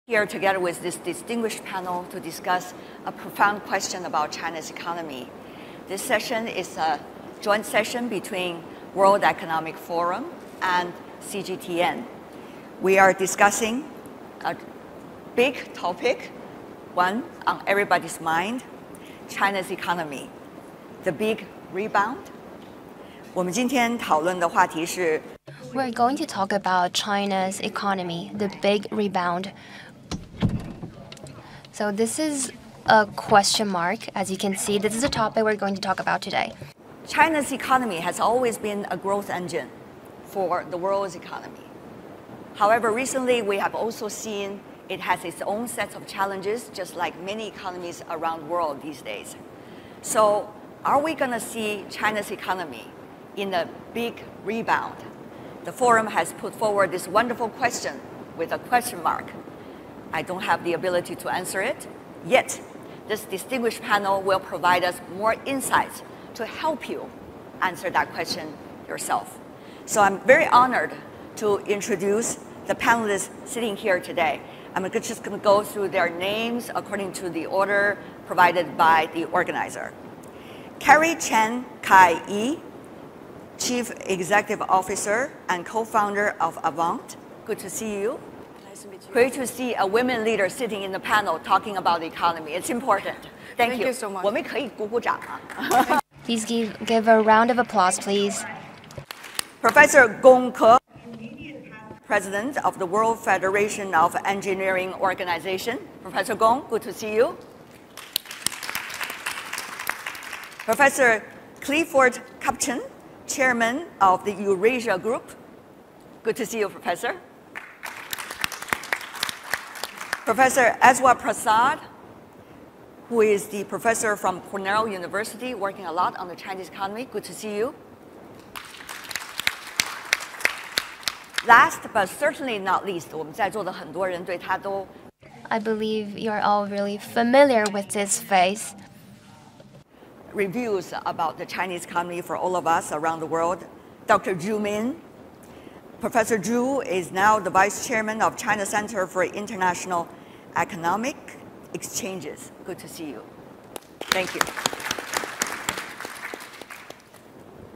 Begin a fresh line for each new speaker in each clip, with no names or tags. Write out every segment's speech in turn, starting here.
Here together with this distinguished panel to discuss a profound question about China's economy. This session is a joint session between World Economic Forum and CGTN. We are discussing a big topic, one on everybody's mind, China's economy, the big rebound. 我们今天讨论的话题是
We're going to talk about China's economy, the big rebound. So this is a question mark. As you can see, this is a topic we're going to talk about today.
China's economy has always been a growth engine for the world's economy. However, recently we have also seen it has its own sets of challenges, just like many economies around the world these days. So are we going to see China's economy in a big rebound? The forum has put forward this wonderful question with a question mark. I don't have the ability to answer it, yet this distinguished panel will provide us more insights to help you answer that question yourself. So I'm very honored to introduce the panelists sitting here today. I'm just going to go through their names according to the order provided by the organizer. Carrie Chen Kai-yi, Chief Executive Officer and co-founder of AWANI. Good to see you. Nice to meet you. Great to see a women leader sitting in the panel talking about the economy. It's important. Thank you
so much.
我们可以鼓鼓掌。
Please give a round of applause, please.
Professor Gong Ke, President of the World Federation of Engineering Organization. Professor Gong, good to see you. Professor Clifford Kapchan, Chairman of the Eurasia Group. Good to see you, Professor. Professor Aswa Prasad, who is the professor from Cornell University, working a lot on the Chinese economy. Good to see you. Last but certainly not least, 我们在座的很多人对他都
I believe you're all really familiar with this face.
reviews about the Chinese economy for all of us around the world. Dr. Zhu Min. Professor Zhu is now the Vice Chairman of China Center for International Economic Exchanges. Good to see you. Thank you.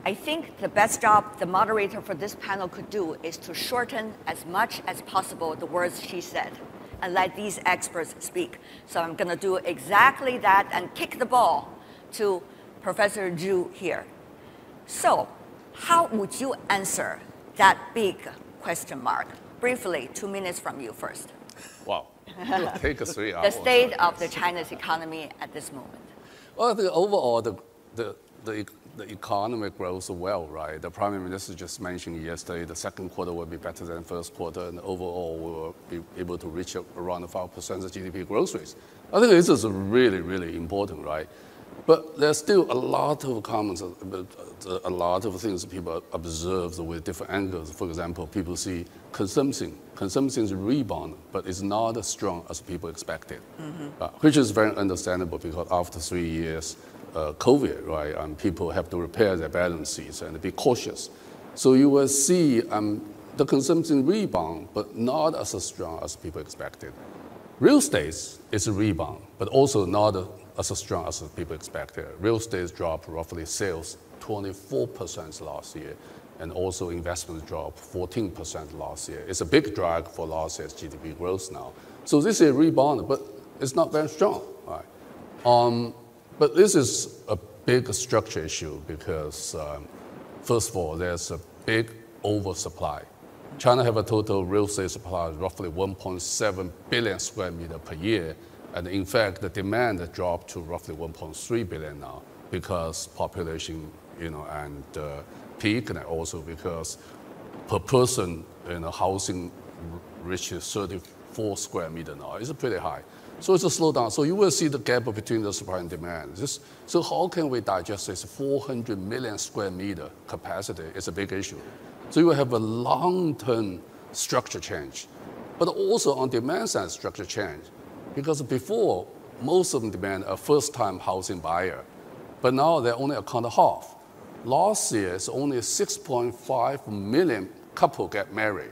I think the best job the moderator for this panel could do is to shorten as much as possible the words she said and let these experts speak. So I'm going to do exactly that and kick the ball to Professor Zhu here. So how would you answer that big question mark? Briefly, 2 minutes from you first.
Wow, it'll take us 3 hours.
The state of the China's economy at this moment.
Well, I think overall, the economy grows well, right? The Prime Minister just mentioned yesterday the second quarter will be better than first quarter, and overall we will be able to reach around 5% of GDP growth rates. I think this is really, really important, right? But there's still a lot of comments, a lot of things people observe with different angles. For example, people see consumption is rebound, but it's not as strong as people expected, which is very understandable because after 3 years, COVID, right, and people have to repair their balance sheets and be cautious. So you will see the consumption rebound, but not as strong as people expected. Real estate is a rebound, but also not as strong as people expected. Real estate dropped roughly sales 24% last year, and also investments dropped 14% last year. It's a big drag for last year's GDP growth now. So this is a rebound, but it's not very strong, right? But this is a big structure issue because, first of all, there's a big oversupply. China have a total real estate supply of roughly 1.7 billion square meters per year. And in fact, the demand dropped to roughly 1.3 billion now because population, and peak, and also because per person, housing reaches 34 square meters now. It's pretty high. So it's a slowdown. So you will see the gap between the supply and demand. So how can we digest this 400 million square meter capacity? It's a big issue. So you will have a long-term structure change, but also on demand side structure change. Because before, most of them demand a first-time housing buyer, but now they only account half. Last year, it's only 6.5 million couple get married.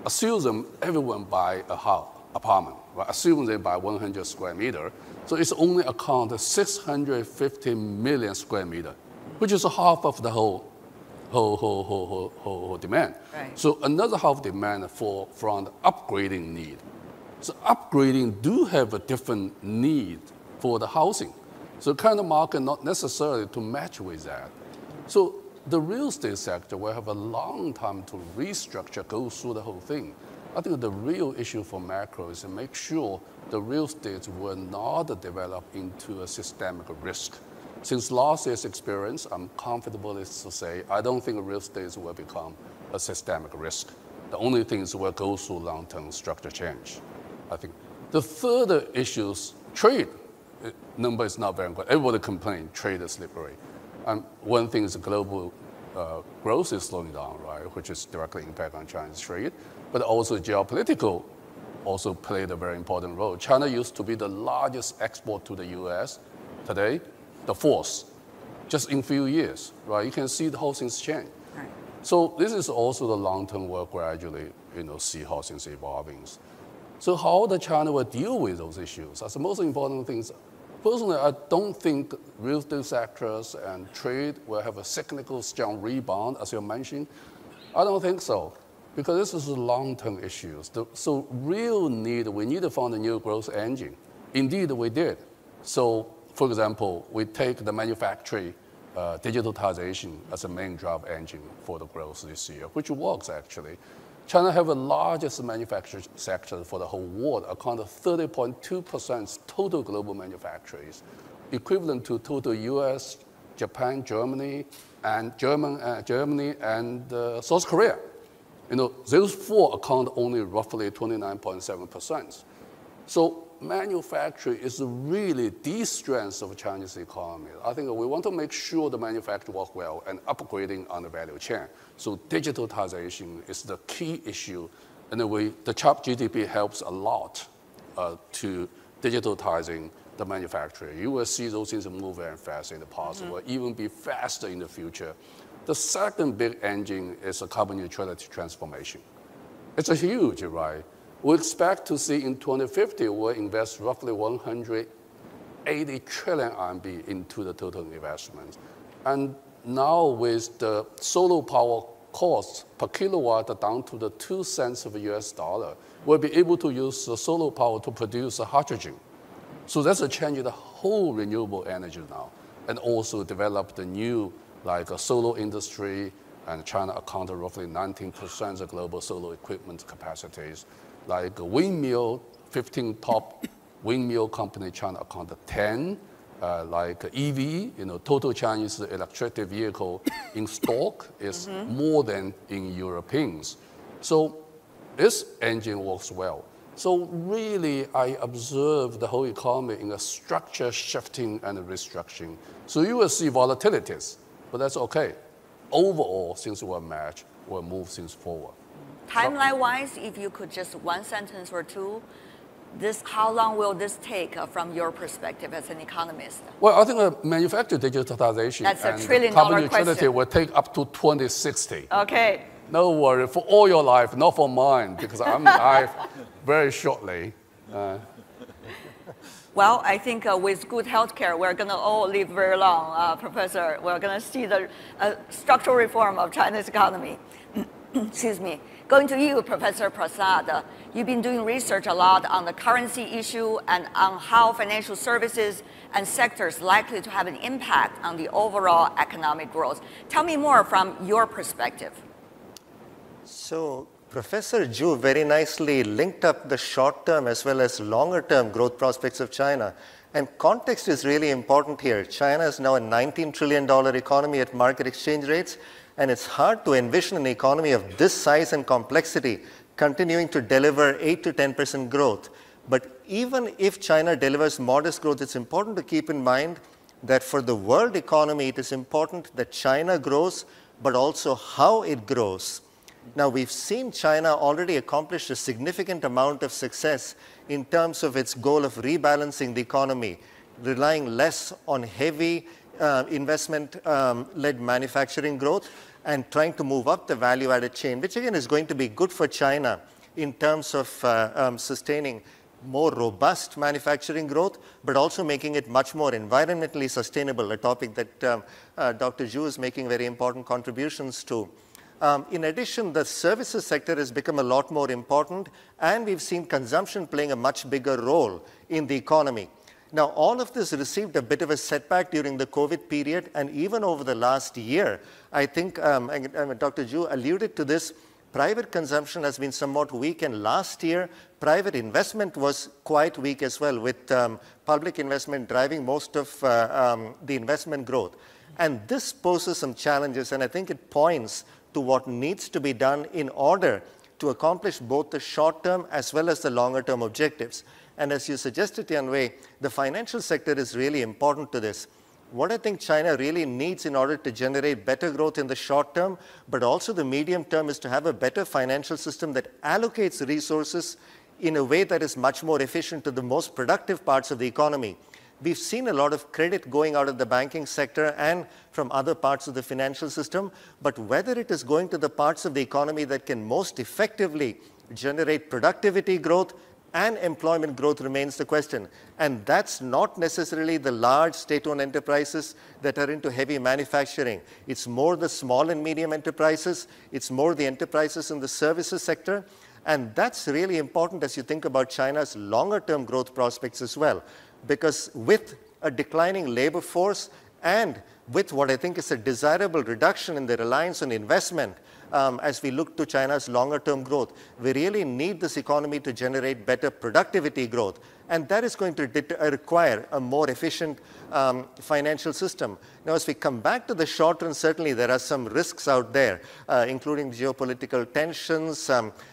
Assume everyone buy a house, apartment, right? Assume they buy 100 square meter. So it's only account 650 million square meter, which is half of the whole demand.
Right.
So another half demand from the upgrading need. So upgrading do have a different need for the housing. So kind of market not necessarily to match with that. So the real estate sector will have a long time to restructure, go through the whole thing. I think the real issue for macro is to make sure the real estate will not develop into a systemic risk. Since last year's experience, I'm comfortable to say I don't think real estate will become a systemic risk. The only thing is we'll go through long-term structure change. I think the further issues, trade number is not very good. Everybody complains trade is slippery. One thing is global growth is slowing down, right, which is directly impact on China's trade, but also geopolitical also played a very important role. China used to be the largest export to the US. Today, the fourth, just in a few years, right? You can see the whole thing's change.
Right.
So this is also the long-term work gradually, see how things evolving. So how the China will deal with those issues? That's the most important things. Personally, I don't think real estate sectors and trade will have a cyclical strong rebound, as you mentioned. I don't think so, because this is long-term issues. So real need, we need to find a new growth engine. Indeed, we did. So, for example, we take the manufacturing digitalization as a main drive engine for the growth this year, which works actually. China have the largest manufacturing sector for the whole world, account of 30.2% total global manufacturers, equivalent to total US, Japan, Germany, and South Korea. Those four account only roughly 29.7%. So manufacturing is really the strength of Chinese economy. I think we want to make sure the manufacturing work well and upgrading on the value chain. So digitalization is the key issue. And the CHOP GDP helps a lot to digitalizing the manufacturing. You will see those things move very fast in the past, will even be faster in the future. The second big engine is a carbon neutrality transformation. It's a huge, right? We expect to see in 2050, we'll invest roughly 180 trillion RMB into the total investment. And now with the solar power cost per kilowatt down to the 2 cents of US dollar, we'll be able to use the solar power to produce hydrogen. So that's a change in the whole renewable energy now. And also develop the new, like a solar industry, and China accounted roughly 19% of global solar equipment capacities. Like a windmill, 15 top windmill company, China accounted 10. Like EV, total Chinese electric vehicle in stock is more than in Europeans. So this engine works well. So really, I observe the whole economy in a structure shifting and restructuring. So you will see volatilities, but that's okay. Overall, things will match, will move things forward.
Timeline-wise, if you could just one sentence or two, how long will this take from your perspective as an economist?
Well, I think manufacturing digitalization
That's a
and
trillion-dollar
carbon neutrality
question.
will take up to 2060.
Okay.
No worry, for all your life, not for mine, because I'm very shortly.
Well, I think with good healthcare, we're going to all live very long, Professor. We're going to see the structural reform of China's economy. Excuse me. Going to you, Professor Prasad, you've been doing research a lot on the currency issue and on how financial services and sectors likely to have an impact on the overall economic growth. Tell me more from your perspective.
So Professor Zhu very nicely linked up the short-term as well as longer-term growth prospects of China. And context is really important here. China is now a $19 trillion economy at market exchange rates. And it's hard to envision an economy of this size and complexity continuing to deliver 8 to 10% growth. But even if China delivers modest growth, it's important to keep in mind that for the world economy, it is important that China grows, but also how it grows. Now, we've seen China already accomplish a significant amount of success in terms of its goal of rebalancing the economy, relying less on heavy investment-led manufacturing growth and trying to move up the value-added chain, which again is going to be good for China. in terms of sustaining more robust manufacturing growth, but also making it much more environmentally sustainable, a topic that Dr. Zhu is making very important contributions to. In addition, the services sector has become a lot more important, and we've seen consumption playing a much bigger role in the economy. Now, all of this received a bit of a setback during the COVID period, and even over the last year. I think Dr. Zhu alluded to this. Private consumption has been somewhat weak, and last year, private investment was quite weak as well, with public investment driving most of the investment growth. And this poses some challenges, and I think it points to what needs to be done in order to accomplish both the short-term as well as the longer-term objectives. And as you suggested, Tianwei, the financial sector is really important to this. What I think China really needs in order to generate better growth in the short term, but also the medium term, is to have a better financial system that allocates resources in a way that is much more efficient to the most productive parts of the economy. We've seen a lot of credit going out of the banking sector and from other parts of the financial system, but whether it is going to the parts of the economy that can most effectively generate productivity growth and employment growth remains the question. And that's not necessarily the large state-owned enterprises that are into heavy manufacturing. It's more the small and medium enterprises. It's more the enterprises in the services sector. And that's really important as you think about China's longer-term growth prospects as well. Because with a declining labor force and with what I think is a desirable reduction in the reliance on investment, as we look to China's longer-term growth, we really need this economy to generate better productivity growth. And that is going to require a more efficient financial system. Now, as we come back to the short term, certainly there are some risks out there, including geopolitical tensions,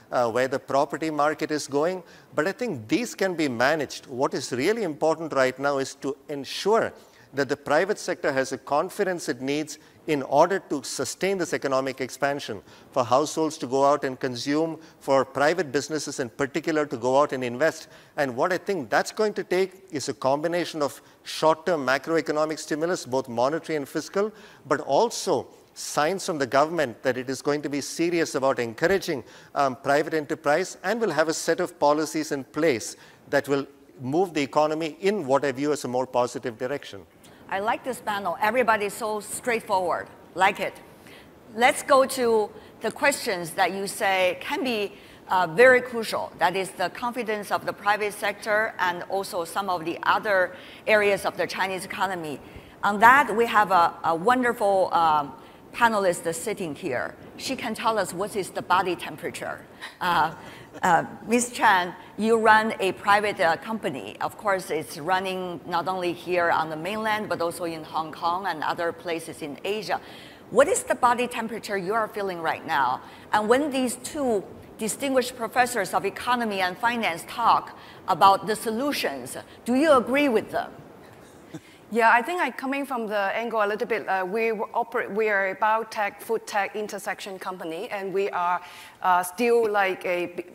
where the property market is going. But I think these can be managed. What is really important right now is to ensure that the private sector has the confidence it needs in order to sustain this economic expansion, for households to go out and consume, for private businesses in particular to go out and invest. And what I think that's going to take is a combination of short-term macroeconomic stimulus, both monetary and fiscal, but also signs from the government that it is going to be serious about encouraging private enterprise, and will have a set of policies in place that will move the economy in what I view as a more positive direction.
I like this panel. Everybody's so straightforward. Like it. Let's go to the questions that you say can be very crucial. That is the confidence of the private sector and also some of the other areas of the Chinese economy. On that, we have a wonderful panelist sitting here. She can tell us what is the body temperature. Ms. Chan, you run a private company. Of course, it's running not only here on the mainland, but also in Hong Kong and other places in Asia. What is the body temperature you are feeling right now? And when these two distinguished professors of economy and finance talk about the solutions, do you agree with them?
Yeah, I think I'm coming from the angle a little bit. We are a biotech, food tech intersection company, and we are still like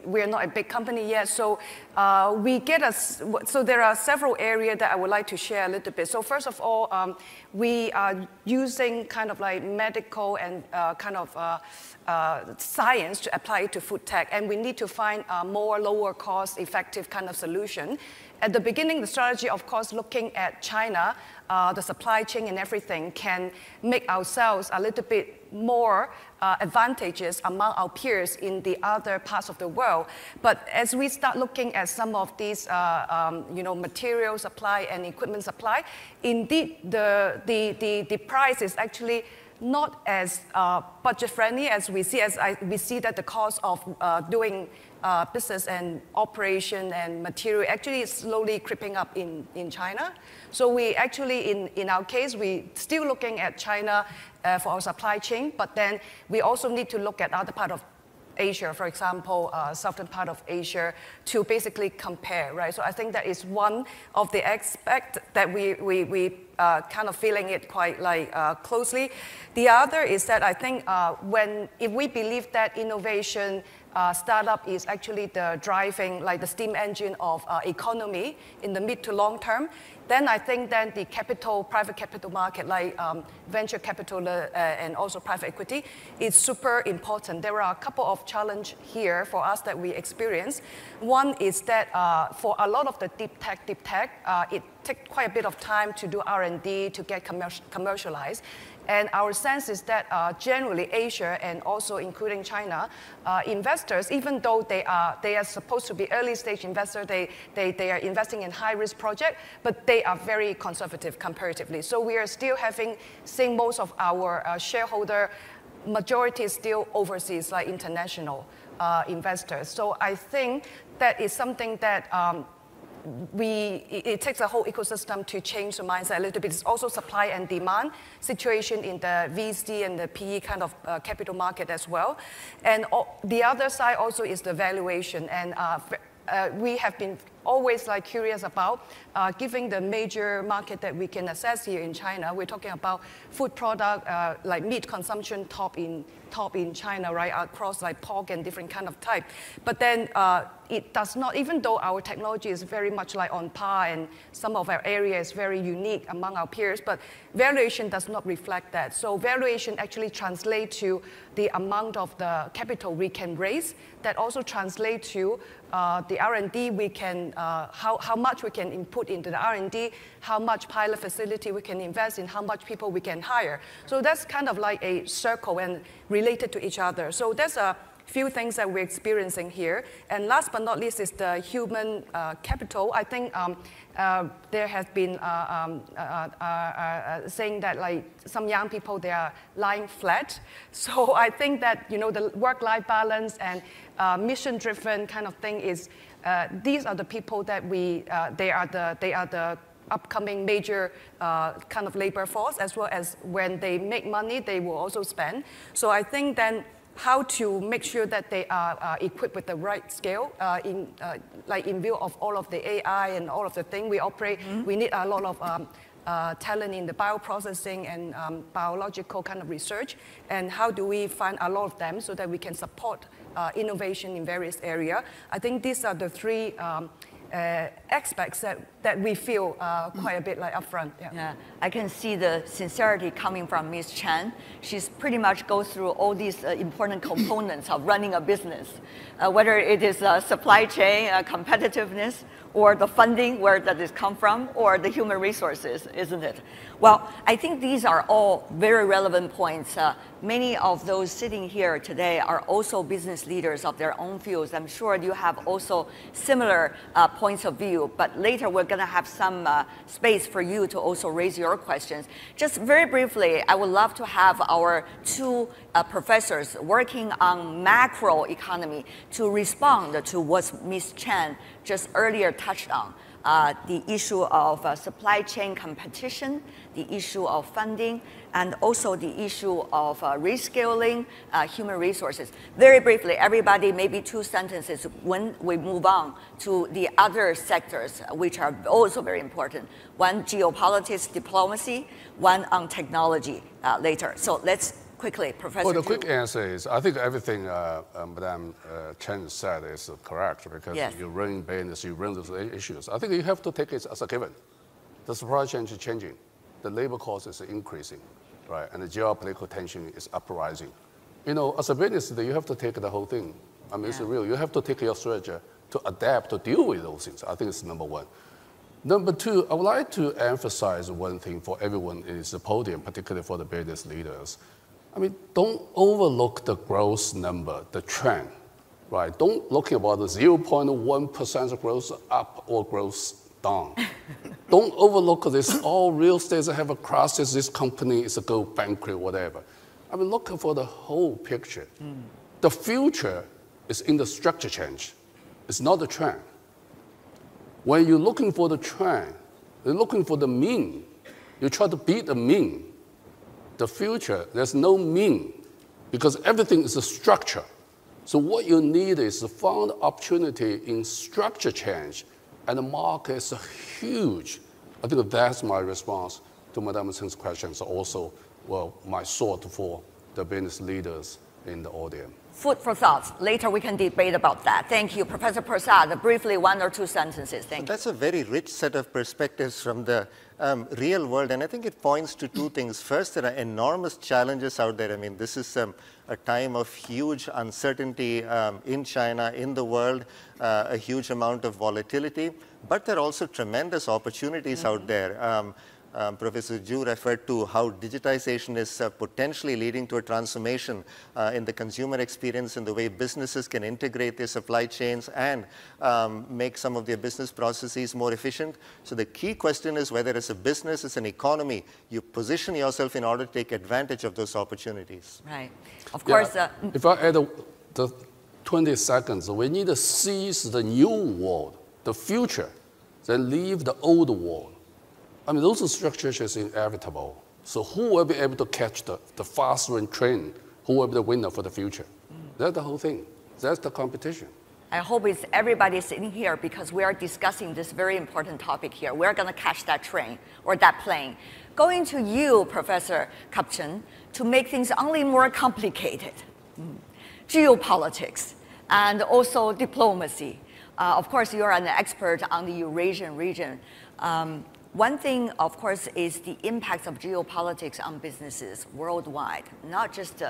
we are not a big company yet. So so there are several areas that I would like to share a little bit. So first of all, we are using kind of like medical and kind of science to apply it to food tech, and we need to find a more lower cost, effective kind of solution. At the beginning, the strategy, of course, looking at China, the supply chain and everything can make ourselves a little bit more advantageous among our peers in the other parts of the world. But as we start looking at some of these material supply and equipment supply, indeed the price is actually not as budget friendly as we see. We see that the cost of doing business and operation and material actually is slowly creeping up in China. So we actually, in our case, we still looking at China for our supply chain, but then we also need to look at other part of Asia, for example, southern part of Asia, to basically compare, right? So I think that is one of the aspects that we kind of feeling it quite like closely. The other is that I think if we believe that innovation startup is actually the driving, like the steam engine of economy in the mid to long term, then I think then the capital, private capital market, like venture capital and also private equity, is super important. There are a couple of challenges here for us that we experience. One is that for a lot of the deep tech, it takes quite a bit of time to do R&D to get commercialized. And our sense is that generally Asia and also including China, investors, even though they are supposed to be early stage investors, they are investing in high risk projects, but they are very conservative comparatively. So we are still seeing most of our shareholder majority is still overseas, like international investors. So I think that is something that it takes a whole ecosystem to change the mindset a little bit. It's also supply and demand situation in the VC and the PE kind of capital market as well. And the other side also is the valuation. And we have been always like curious about, given the major market that we can assess here in China, we're talking about food product, like meat consumption top in China, right, across like pork and different kind of type. But then it does not, even though our technology is very much like on par and some of our area is very unique among our peers, but valuation does not reflect that. So valuation actually translates to the amount of the capital we can raise. That also translates to the R&D we can, how much we can input into the R&D, how much pilot facility we can invest in, how much people we can hire. So that's kind of like a circle and related to each other. So there's a few things that we're experiencing here. And last but not least is the human capital. I think there has been saying that like some young people, they are lying flat. So I think that, you know, the work-life balance and mission-driven kind of thing is, these are the people that they are the upcoming major kind of labor force, as well as when they make money, they will also spend. So I think then how to make sure that they are equipped with the right scale like in view of all of the AI and all of the things we operate, we need a lot of talent in the bioprocessing and biological kind of research. And how do we find a lot of them so that we can support innovation in various areas? I think these are the three aspects that we feel quite a bit like upfront.
Yeah, I can see the sincerity coming from Ms. Chen. She's pretty much go through all these important components of running a business, whether it is supply chain, competitiveness, or the funding, where does this come from, or the human resources, isn't it? Well, I think these are all very relevant points. Many of those sitting here today are also business leaders of their own fields. I'm sure you have also similar points of view, but later we're gonna have some space for you to also raise your questions. Just very briefly, I would love to have our two professors working on macro economy to respond to what Ms. Chen just earlier touched on. The issue of supply chain competition, the issue of funding, and also the issue of rescaling human resources. Very briefly, everybody, maybe 2 sentences when we move on to the other sectors, which are also very important. One, geopolitics, diplomacy, one on technology later. So let's quickly, Professor.
Well, the quick answer is, I think everything Madame Chen said is correct, because you run business, you run those issues. I think you have to take it as a given. The supply chain is changing, the labor cost is increasing, right? And the geopolitical tension is uprising. You know, as a business, you have to take the whole thing. I mean, it's real. You have to take your strategy to adapt, to deal with those things. I think it's number one. Number two, I would like to emphasize one thing for everyone in this podium, particularly for the business leaders. I mean, don't overlook the growth number, the trend, right? Don't look about the 0.1% growth up or growth down. Don't overlook this, all real estate have a crisis, this company is a go bankrupt, whatever. I mean, look for the whole picture. The future is in the structure change. It's not the trend. When you're looking for the trend, you're looking for the mean. You try to beat the mean. The future, there's no mean, because everything is a structure. So what you need is to find opportunity in structure change, and the market is huge. I think that's my response to Madame Chen's questions, also, well, my thought for the business leaders in the audience.
food for thoughts. Later we can debate about that. Thank you. Professor Prasad, briefly 1 or 2 sentences. Thank you.
That's a very rich set of perspectives from the real world, and I think it points to 2 things. First, there are enormous challenges out there. I mean, this is a time of huge uncertainty in China, in the world, a huge amount of volatility, but there are also tremendous opportunities out there. Professor Zhu referred to how digitization is potentially leading to a transformation in the consumer experience and the way businesses can integrate their supply chains and make some of their business processes more efficient. So the key question is whether as a business, as an economy, you position yourself in order to take advantage of those opportunities.
Right. Of course.
If I add the 20 seconds, we need to seize the new world, the future, then leave the old world. I mean, those structures is inevitable. So who will be able to catch the fast-run train? Who will be the winner for the future? That's the whole thing. That's the competition.
I hope it's everybody sitting here because we are discussing this very important topic here. We're going to catch that train or that plane. Going to you, Professor Kapchen, to make things only more complicated. Geopolitics and also diplomacy. Of course, you're an expert on the Eurasian region. One thing, of course, is the impacts of geopolitics on businesses worldwide, not just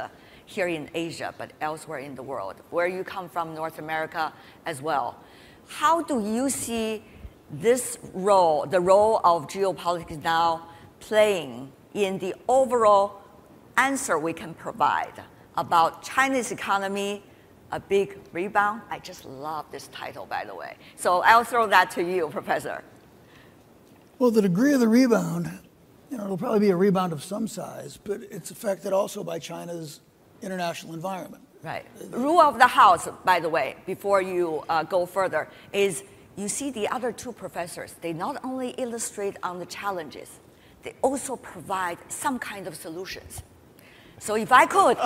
here in Asia, but elsewhere in the world, where you come from, North America as well. How do you see this role, the role of geopolitics now playing in the overall answer we can provide about China's economy, a big rebound? I just love this title, by the way. So I'll throw that to you, Professor.
Well, the degree of the rebound, it'll probably be a rebound of some size, but it's affected also by China's international environment.
Right. Rule of the house, by the way, before you go further, is you see the other 2 professors, they not only illustrate on the challenges, they also provide some kind of solutions. So if I could,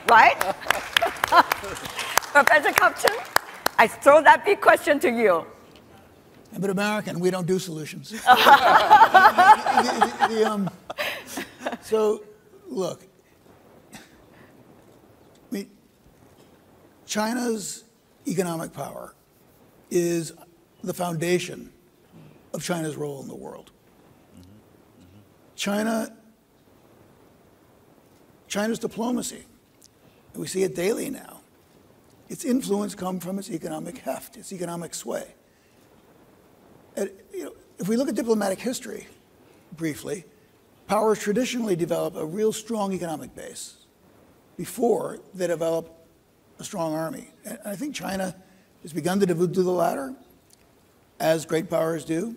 right? Professor Kapchen, I throw that big question to you.
I'm an American, we don't do solutions. So, look, China's economic power is the foundation of China's role in the world. China's diplomacy, and we see it daily now, its influence comes from its economic heft, its economic sway. If we look at diplomatic history, briefly, powers traditionally develop a real strong economic base before they develop a strong army. And I think China has begun to do the latter, as great powers do,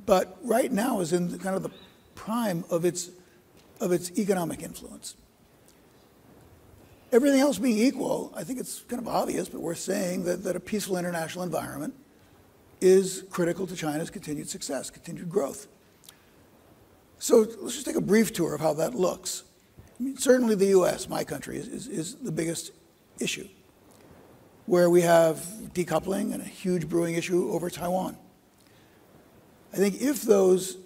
but right now is in kind of the prime of its economic influence. Everything else being equal, I think it's kind of obvious, but worth saying that a peaceful international environment is critical to China's continued success, continued growth. So let's just take a brief tour of how that looks. I mean, certainly the US, my country, is the biggest issue, where we have decoupling and a huge brewing issue over Taiwan. I think if those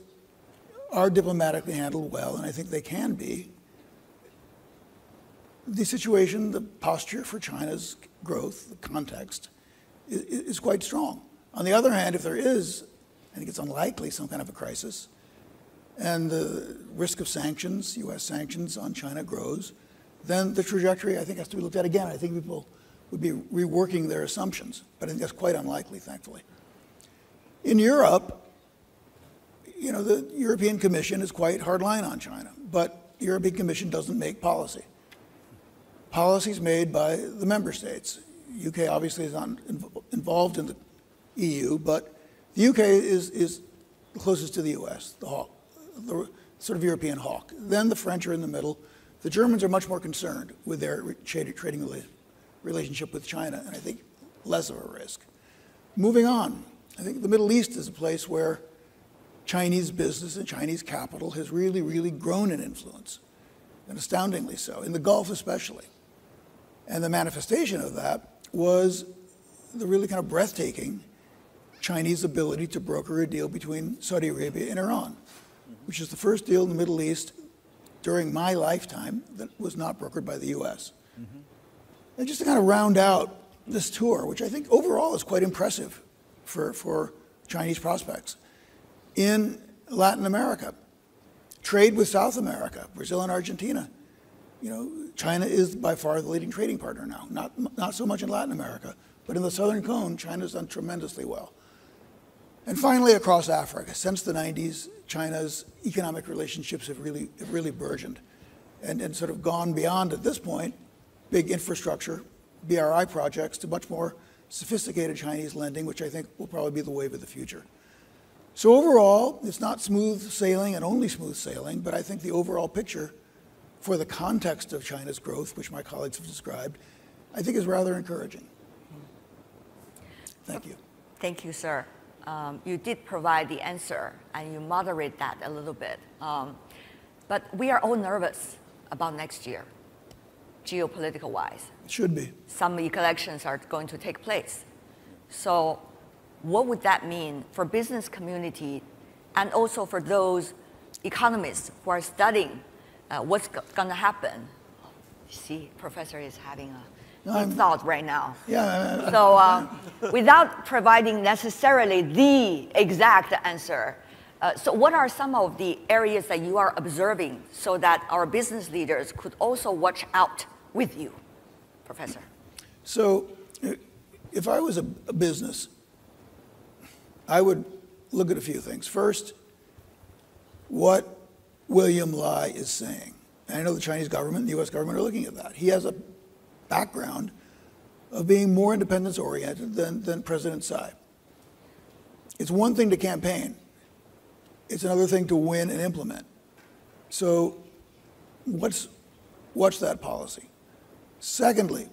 are diplomatically handled well, and I think they can be, the situation, the posture for China's growth, the context, is quite strong. On the other hand, if there is, I think it's unlikely, some kind of a crisis, and the risk of sanctions, US sanctions on China grows, then the trajectory, I think, has to be looked at again. I think people would be reworking their assumptions, but I think that's quite unlikely, thankfully. In Europe, the European Commission is quite hardline on China, but the European Commission doesn't make policy. Policy is made by the member states. UK obviously is not involved in the EU, but the UK is closest to the US, the hawk, the sort of European hawk. Then the French are in the middle. The Germans are much more concerned with their trading relationship with China, and I think less of a risk. Moving on, I think the Middle East is a place where Chinese business and Chinese capital has really, really grown in influence, and astoundingly so, in the Gulf especially. And the manifestation of that was the really kind of breathtaking Chinese ability to broker a deal between Saudi Arabia and Iran, which is the first deal in the Middle East during my lifetime that was not brokered by the US. And just to kind of round out this tour, which I think overall is quite impressive for Chinese prospects. In Latin America, trade with South America, Brazil and Argentina. You know, China is by far the leading trading partner now. Not so much in Latin America, but in the Southern Cone, China's done tremendously well. And finally, across Africa, since the 90s, China's economic relationships have really burgeoned and sort of gone beyond, at this point, big infrastructure, BRI projects, to much more sophisticated Chinese lending, which I think will probably be the wave of the future. So overall, it's not smooth sailing and only smooth sailing, but I think the overall picture for the context of China's growth, which my colleagues have described, I think is rather encouraging. Thank you.
Thank you, sir. You did provide the answer, and you moderate that a little bit. But we are all nervous about next year, geopolitical-wise.
Should be.
Some elections are going to take place. So what would that mean for business community and also for those economists who are studying what's going to happen? You see, Professor is having a deep thought right now.
Yeah.
So without providing necessarily the exact answer, so what are some of the areas that you are observing so that our business leaders could also watch out with you, Professor?
So if I was a business, I would look at a few things. First, what William Lai is saying. And I know the Chinese government and the US government are looking at that. He has a background of being more independence-oriented than President Tsai. It's one thing to campaign. It's another thing to win and implement. So watch that policy. Secondly,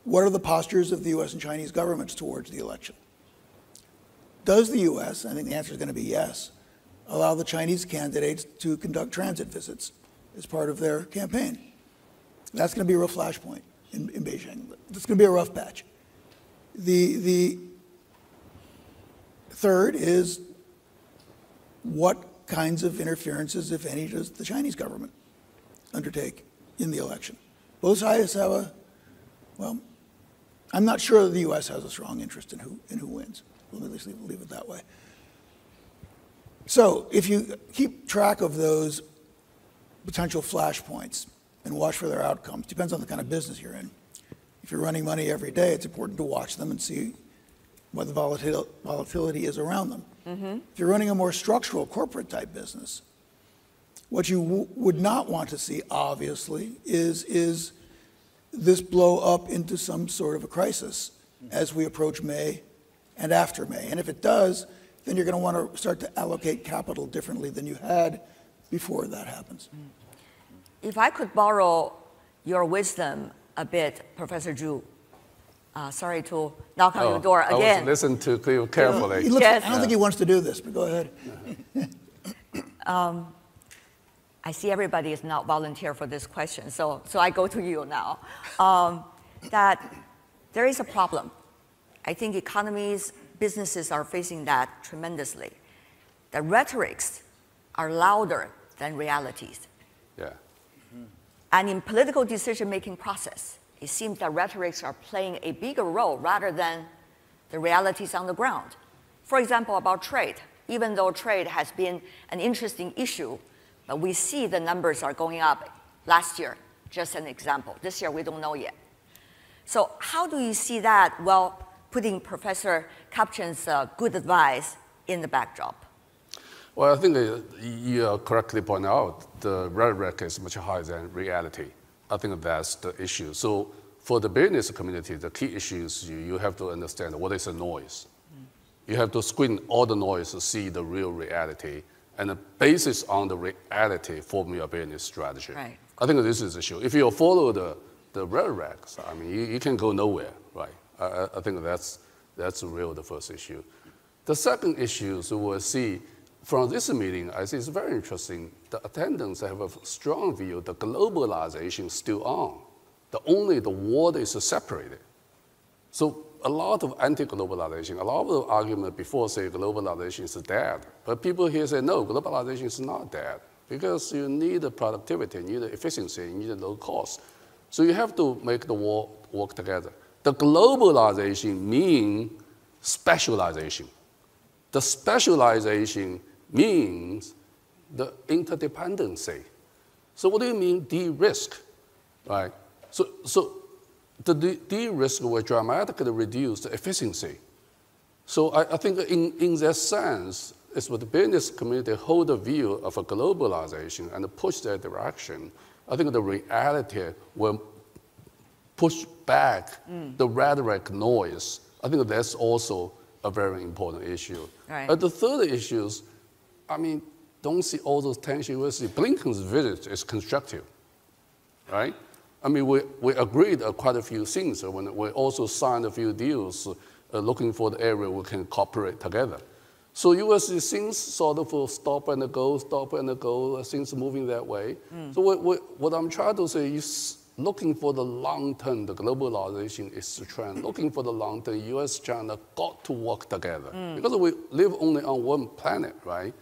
what are the postures of the US and Chinese governments towards the election? Does the US, I think the answer is going to be yes, allow the Chinese candidates to conduct transit visits as part of their campaign? That's going to be a real flashpoint in Beijing. It's going to be a rough patch. The third is what kinds of interferences, if any, does the Chinese government undertake in the election? Both sides have well, I'm not sure that the US has a strong interest in who wins. We'll at least leave it that way. So if you keep track of those potential flashpoints and watch for their outcomes, depends on the kind of business you're in. If you're running money every day, it's important to watch them and see what the volatility is around them. If you're running a more structural corporate type business, what you would not want to see, obviously, is this blow up into some sort of a crisis as we approach May and after May. And if it does, then you're going to want to start to allocate capital differently than you had before that happens.
If I could borrow your wisdom a bit, Professor Zhu, sorry to knock on your door again.
I was listening to you carefully.
Yes.
I don't think he wants to do this, but go ahead.
I see everybody is not volunteer for this question, so I go to you now. That there is a problem. I think economies, businesses are facing that tremendously. The rhetorics are louder than realities.
Yeah.
And in political decision-making process, it seems that rhetorics are playing a bigger role rather than the realities on the ground. For example, about trade. Even though trade has been an interesting issue, but we see the numbers are going up last year, just an example. This year, we don't know yet. So how do you see that, well, putting Professor Kapchen's good advice in the backdrop?
Well, I think you correctly point out the rhetoric is much higher than reality. I think that's the issue. So for the business community, the key issue is you have to understand what is the noise. You have to screen all the noise to see the real reality, and basis on the reality, form your business strategy.
Right.
I think this is the issue. If you follow the rhetorics, I mean, you can go nowhere, right? I think that's the first issue. The second issue, so we'll see from this meeting, I see it's very interesting. The attendants have a strong view that globalization is still on. Only the world is separated. So a lot of anti-globalization, a lot of the argument before say globalization is dead. But people here say, no, globalization is not dead. because you need the productivity, you need the efficiency, you need the low cost. So you have to make the work together. The globalization means specialization. The specialization means the interdependency. So what do you mean de-risk, right? So the de-risk will dramatically reduce the efficiency. So I think in that sense, it's what the business community hold a view of a globalization and push that direction. I think the reality will push back the rhetoric noise. I think that's also a very important issue.
Right.
The third issue is, I mean, don't see all those tensions. Blinken's visit is constructive, right? I mean, we agreed quite a few things when we also signed a few deals looking for the area we can cooperate together. So you will see things sort of stop and go, things moving that way. So what I'm trying to say is looking for the long term, the globalization is the trend. Looking for the long term, US, China got to work together because we live only on one planet, right?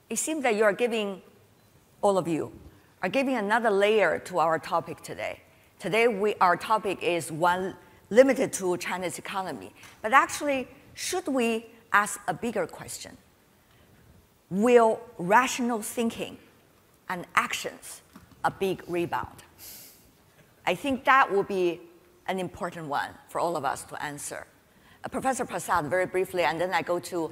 It seems that you are giving, all of you, are giving another layer to our topic today. Today, our topic is one limited to China's economy. But actually, should we ask a bigger question? Will rational thinking and actions a big rebound? I think that will be an important one for all of us to answer. Professor Prasad, very briefly, and then I go to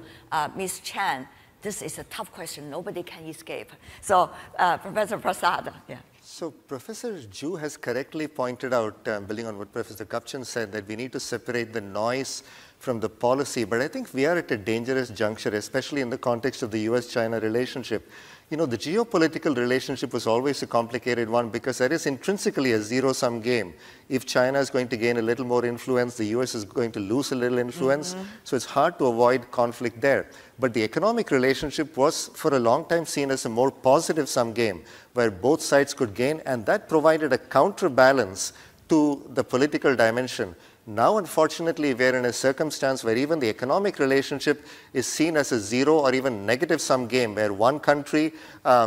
Ms. Chen. This is a tough question. Nobody can escape. So, Professor Prasad. Yeah.
So Professor Zhu has correctly pointed out, building on what Professor Kapchan said, that we need to separate the noise from the policy. But I think we are at a dangerous juncture, especially in the context of the US-China relationship. You know, the geopolitical relationship was always a complicated one because that is intrinsically a zero-sum game. If China is going to gain a little more influence, the US is going to lose a little influence. So it's hard to avoid conflict there. But the economic relationship was for a long time seen as a more positive sum game where both sides could gain, and that provided a counterbalance to the political dimension. Now, unfortunately, we're in a circumstance where even the economic relationship is seen as a zero or even negative sum game, where one country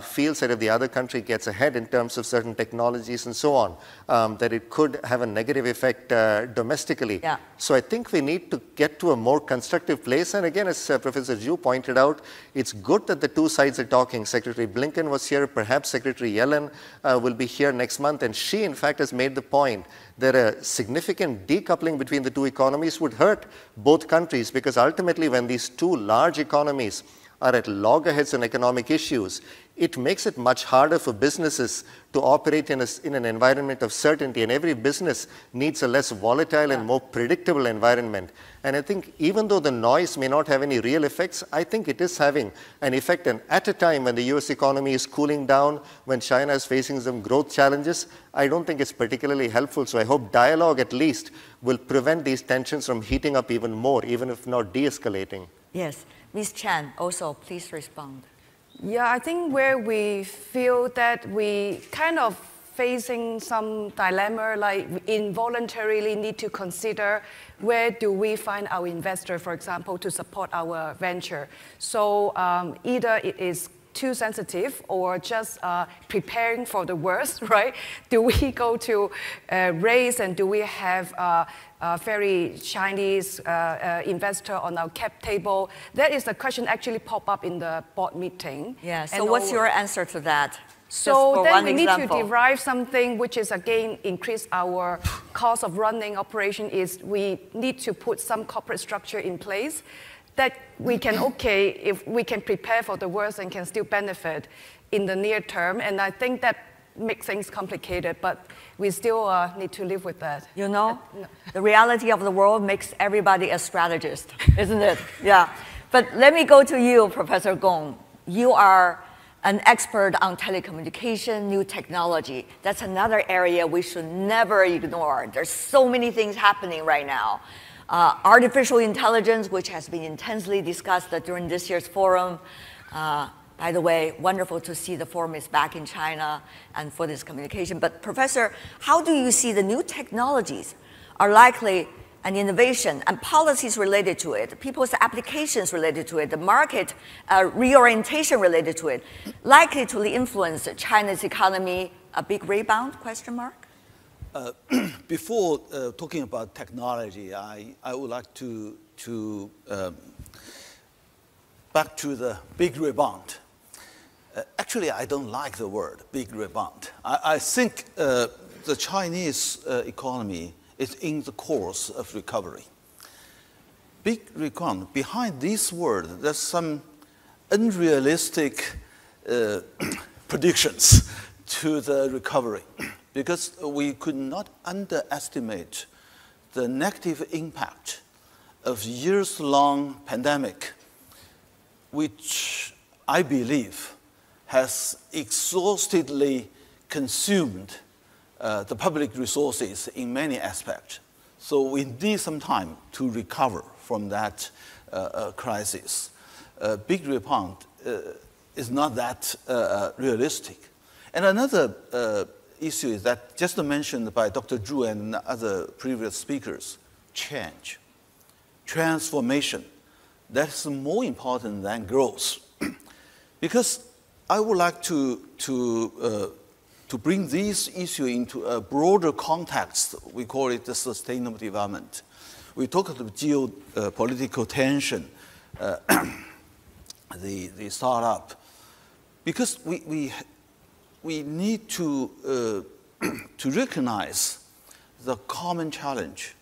feels that if the other country gets ahead in terms of certain technologies and so on, that it could have a negative effect domestically.
Yeah.
So I think we need to get to a more constructive place. And again, as Professor Zhu pointed out, it's good that the two sides are talking. Secretary Blinken was here, perhaps Secretary Yellen will be here next month. And she, in fact, has made the point that a significant decoupling between the two economies would hurt both countries, because ultimately when these two large economies are at loggerheads on economic issues, it makes it much harder for businesses to operate in an environment of certainty. And every business needs a less volatile and more predictable environment. And I think even though the noise may not have any real effects, I think it is having an effect. And at a time when the US economy is cooling down, when China is facing some growth challenges, I don't think it's particularly helpful. So I hope dialogue at least will prevent these tensions from heating up even more, even if not de-escalating.
Yes. Ms. Chen, also, please respond.
Yeah, I think where we feel that we kind of facing some dilemma, like involuntarily need to consider where do we find our investor, for example, to support our venture. So either it is too sensitive or just preparing for the worst, right? Do we go to raise, and do we have a very Chinese investor on our cap table? That is the question actually pop up in the board meeting.
Yeah, so what's your answer to that?
So then we need to derive something which is again increase our cost of running operation. Is we need to put some corporate structure in place that we can, okay, if we can prepare for the worst and can still benefit in the near term. And I think that makes things complicated, but we still need to live with that.
You know, the reality of the world makes everybody a strategist, isn't it? Yeah. But let me go to you, Professor Gong. You are an expert on telecommunication, new technology. That's another area we should never ignore. There's so many things happening right now. Artificial intelligence, which has been intensely discussed during this year's forum. By the way, wonderful to see the forum is back in China and for this communication. But Professor, how do you see the new technologies are likely and innovation and policies related to it, people's applications related to it, the market reorientation related to it, likely to influence China's economy, a big rebound, question mark?
Before talking about technology, I would like to back to the big rebound. Actually, I don't like the word big rebound. I think the Chinese economy is in the course of recovery. Big rebound, behind this word, there's some unrealistic predictions to the recovery, because we could not underestimate the negative impact of years-long pandemic, which I believe has exhaustively consumed the public resources in many aspects. So we need some time to recover from that crisis. Big rebound is not that realistic. And another issue is that, just mentioned by Dr. Zhu and other previous speakers, change, transformation. That's more important than growth. Because I would like to bring this issue into a broader context. We call it the sustainable development. We talk about geopolitical tension, the startup, because we need to recognize the common challenge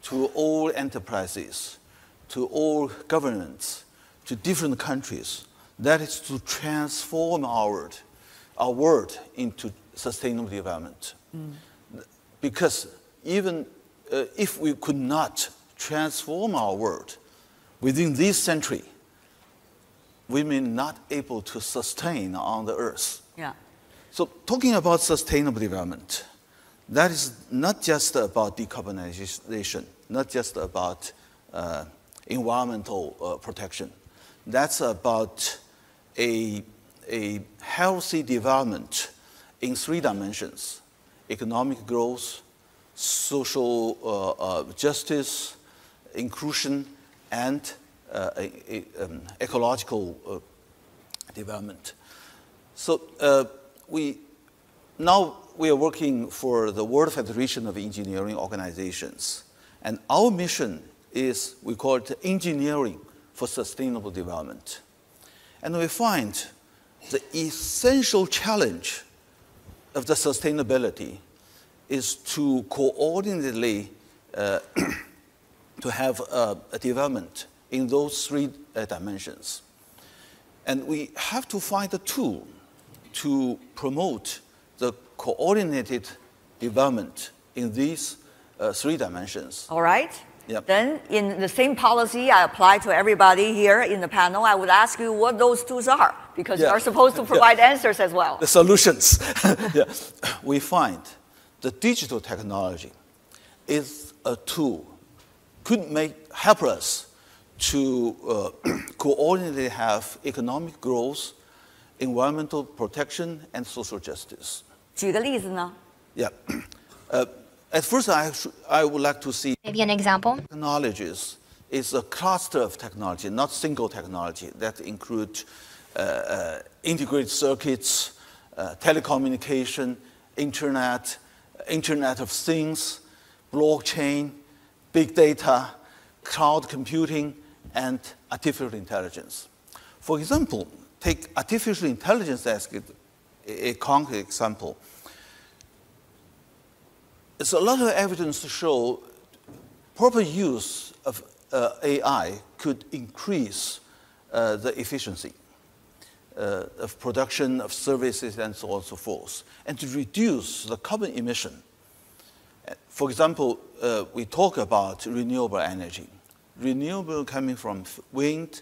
to all enterprises, to all governments, to different countries. That is to transform our world into sustainable development. Because even if we could not transform our world within this century, we may not able to sustain on the earth.
Yeah.
So talking about sustainable development, that is not just about decarbonization, not just about environmental protection. That's about a healthy development in 3 dimensions: economic growth, social justice, inclusion, and ecological development. So now we are working for the World Federation of Engineering Organizations, and our mission is, we call it engineering for sustainable development. And we find the essential challenge of the sustainability is to coordinately to have a development in those 3 dimensions. And we have to find a tool to promote the coordinated development in these 3 dimensions.
All right.
Yep.
Then, in the same policy I apply to everybody here in the panel, I would ask you what those tools are, because you are supposed to provide answers as well.
The solutions. Yeah. We find the digital technology is a tool, could help us to coordinately have economic growth, environmental protection, and social justice.
举个例子呢?
Yeah. At first, I would like to see
Maybe an example.
Technologies is a cluster of technology, not single technology, that include integrated circuits, telecommunication, internet of things, blockchain, big data, cloud computing, and artificial intelligence. For example, take artificial intelligence as a concrete example. There's a lot of evidence to show proper use of AI could increase the efficiency of production of services and so on and so forth, and to reduce the carbon emission. For example, we talk about renewable energy. Renewable coming from wind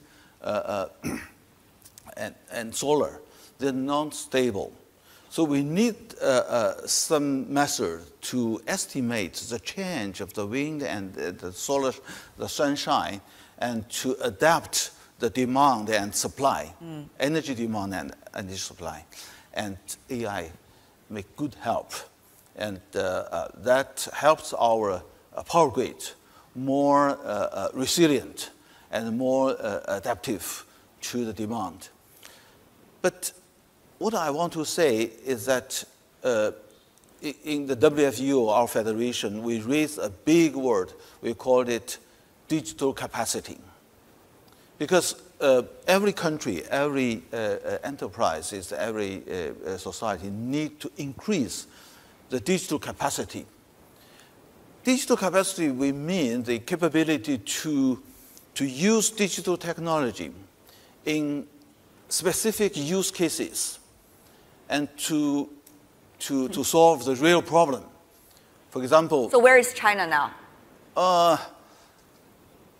and solar, they're non-stable. So we need some method to estimate the change of the wind and the solar, the sunshine, and to adapt the demand and supply, energy demand and energy supply. And AI make good help. And that helps our power grid more resilient and more adaptive to the demand. But what I want to say is that in the WFU, our federation, we raised a big word. We called it digital capacity. Because every country, every enterprise, every society need to increase the digital capacity. Digital capacity, we mean the capability to use digital technology in specific use cases and to solve the real problem. For example,
so where is China now?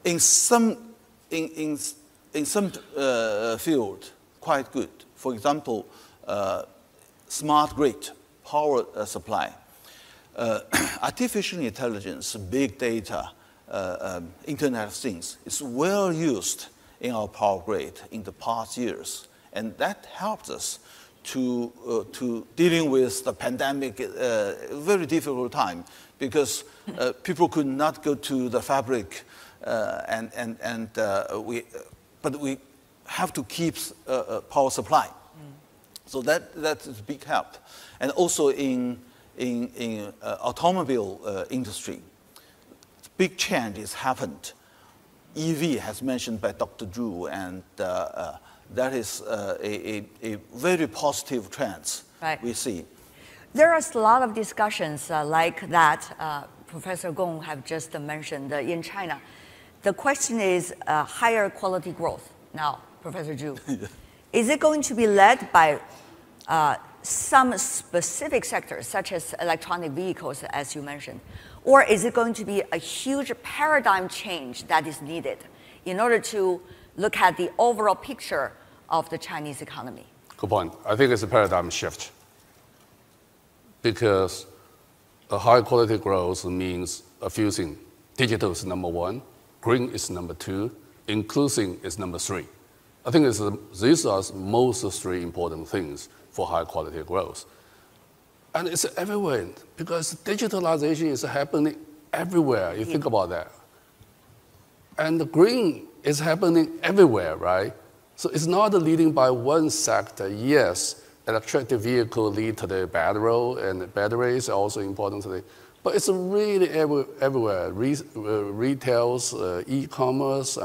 In some field, quite good. For example, smart grid, power supply, artificial intelligence, big data, Internet of Things is well used in our power grid in the past years, and that helped us to dealing with the pandemic, very difficult time, because people could not go to the fabric, but we have to keep power supply. So that's a big help, and also in automobile industry, big changes happened. EV has mentioned by Dr. Zhu, and that is a very positive trend we see.
There are a lot of discussions like that Professor Gong have just mentioned in China. The question is higher quality growth. Now, Professor Zhu, is it going to be led by some specific sectors, such as electronic vehicles, as you mentioned, or is it going to be a huge paradigm change that is needed in order to look at the overall picture of the Chinese economy?
Good point. I think it's a paradigm shift, because a high quality growth means a few things. Digital is number one, green is number two, inclusive is number three. I think these are most three important things for high quality growth. And it's everywhere, because digitalization is happening everywhere. You think about that. And the green is happening everywhere, right? So it's not leading by one sector. Yes, electric vehicle lead to the battery, and batteries are also important today. But it's really everywhere. Retails, e-commerce,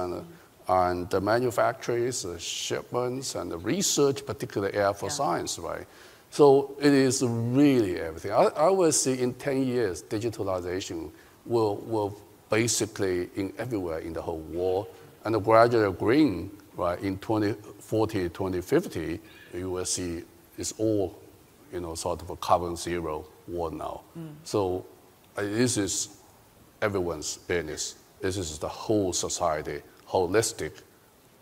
and the manufacturers, shipments, and the research, particularly Air for Science, right? So it is really everything. I would say in 10 years, digitalization will basically in everywhere in the whole world. And the gradual green, right, in 2040, 2050, you will see it's all, sort of a carbon zero world now. So this is everyone's business. This is the whole society, holistic.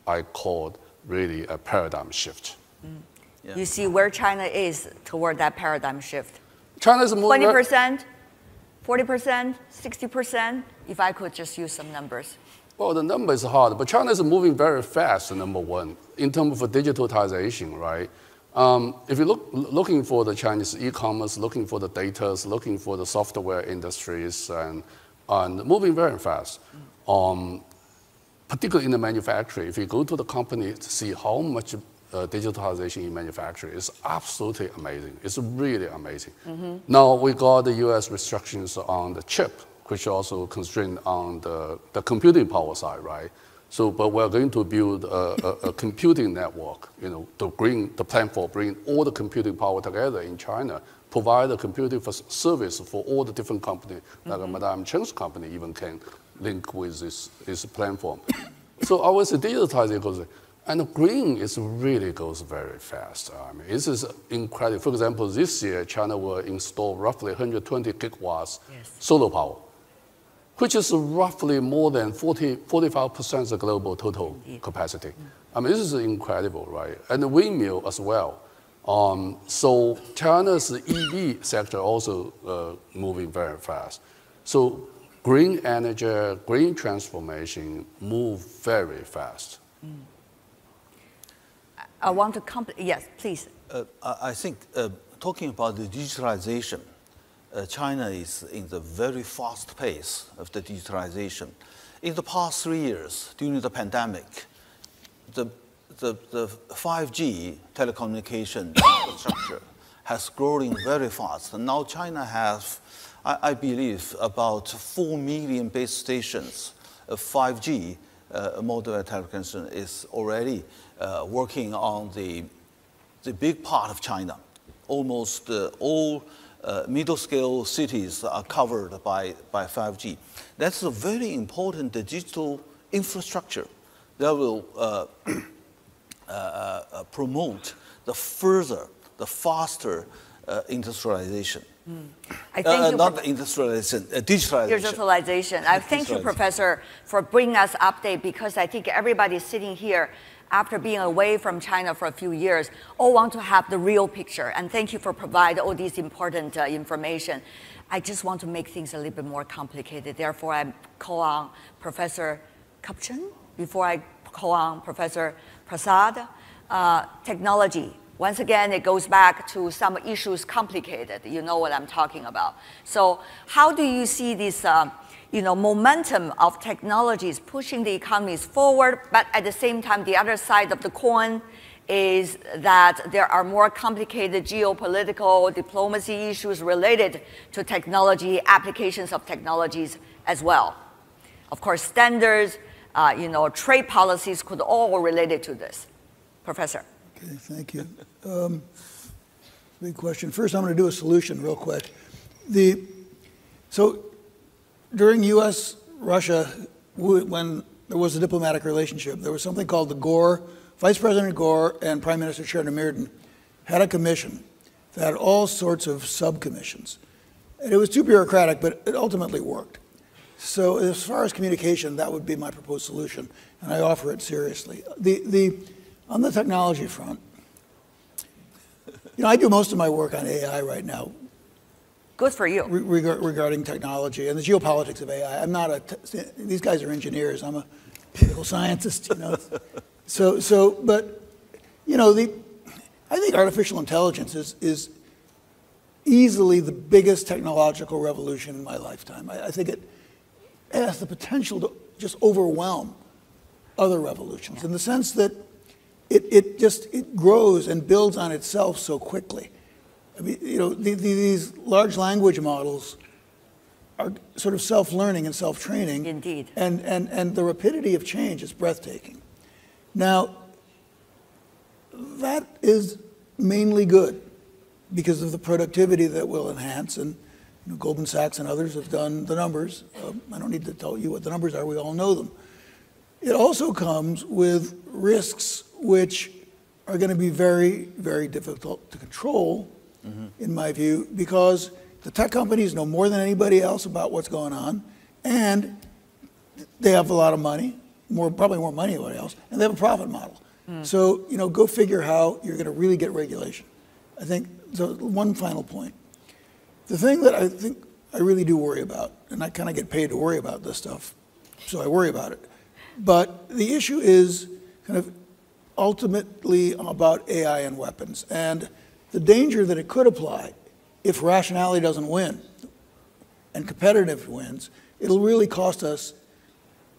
I call really a paradigm shift.
Yeah. You see where China is toward that paradigm shift.
China is moving
20%, 40%, 60%, if I could just use some numbers.
Well, the number is hard, but China is moving very fast, number one, in terms of digitalization, right? If you looking for the Chinese e-commerce, looking for the data, looking for the software industries, and moving very fast. Particularly in the manufacturing, if you go to the company to see how much digitalization in manufacturing is absolutely amazing. It's really amazing. Now we got the US restrictions on the chip, which also constrained on the computing power side, right? So, but we're going to build a computing network, to plan for bringing all the computing power together in China, provide a computing service for all the different companies, like Madame Cheng's company even can link with this platform. So I would say digitalization goes, and the green really goes very fast. I mean, this is incredible. For example, this year, China will install roughly 120 gigawatts solar power, which is roughly more than 45% of the global total capacity. I mean, this is incredible, right? And the windmill as well. So China's EV sector also moving very fast. So green energy, green transformation move very fast.
I want to yes, please.
I think talking about the digitalization, China is in the very fast pace of the digitalization. In the past 3 years, during the pandemic, the 5G telecommunication infrastructure has grown very fast. And now China has, I believe, about 4 million base stations of 5G mobile telecommunication is already working on the big part of China. Almost all middle-scale cities are covered by 5G. That's a very important digital infrastructure that will promote the faster industrialization.
I thank you
not industrialization, digitalization.
Digitalization. I thank you, Professor, for bringing us update, because I think everybody sitting here, after being away from China for a few years, all want to have the real picture. And thank you for providing all these important information. I just want to make things a little bit more complicated. Therefore, I call on Professor Kupchan before I call on Professor Prasad. Technology. Once again, it goes back to some issues complicated. You know what I'm talking about. So how do you see this momentum of technologies pushing the economies forward, but at the same time, the other side of the coin is that there are more complicated geopolitical diplomacy issues related to technology, applications of technologies as well. Of course, standards, trade policies could all relate to this. Professor.
Okay, thank you. Big question. First, I'm going to do a solution real quick. So during U.S.-Russia, when there was a diplomatic relationship, there was something called the Gore, Vice President Gore and Prime Minister Chernomyrdin had a commission that had all sorts of subcommissions. And it was too bureaucratic, but it ultimately worked. So as far as communication, that would be my proposed solution, and I offer it seriously. On the technology front, I do most of my work on AI right now.
Good for you.
Regarding technology and the geopolitics of AI. I'm not these guys are engineers. I'm a political scientist, but I think artificial intelligence is easily the biggest technological revolution in my lifetime. I think it has the potential to just overwhelm other revolutions in the sense that it grows and builds on itself so quickly. I mean, these large language models are sort of self-learning and self-training.
Indeed.
And the rapidity of change is breathtaking. Now, that is mainly good because of the productivity that will enhance. And Goldman Sachs and others have done the numbers. I don't need to tell you what the numbers are. We all know them. It also comes with risks which are going to be very, very difficult to control, in my view, because the tech companies know more than anybody else about what's going on, and they have a lot of money, probably more money than anybody else, and they have a profit model. So, go figure how you're going to really get regulation. I think, so one final point. The thing that I think I really do worry about, and I kind of get paid to worry about this stuff, so I worry about it, but the issue is kind of ultimately about AI and weapons, and the danger that it could apply if rationality doesn't win and competitive wins. It'll really cost us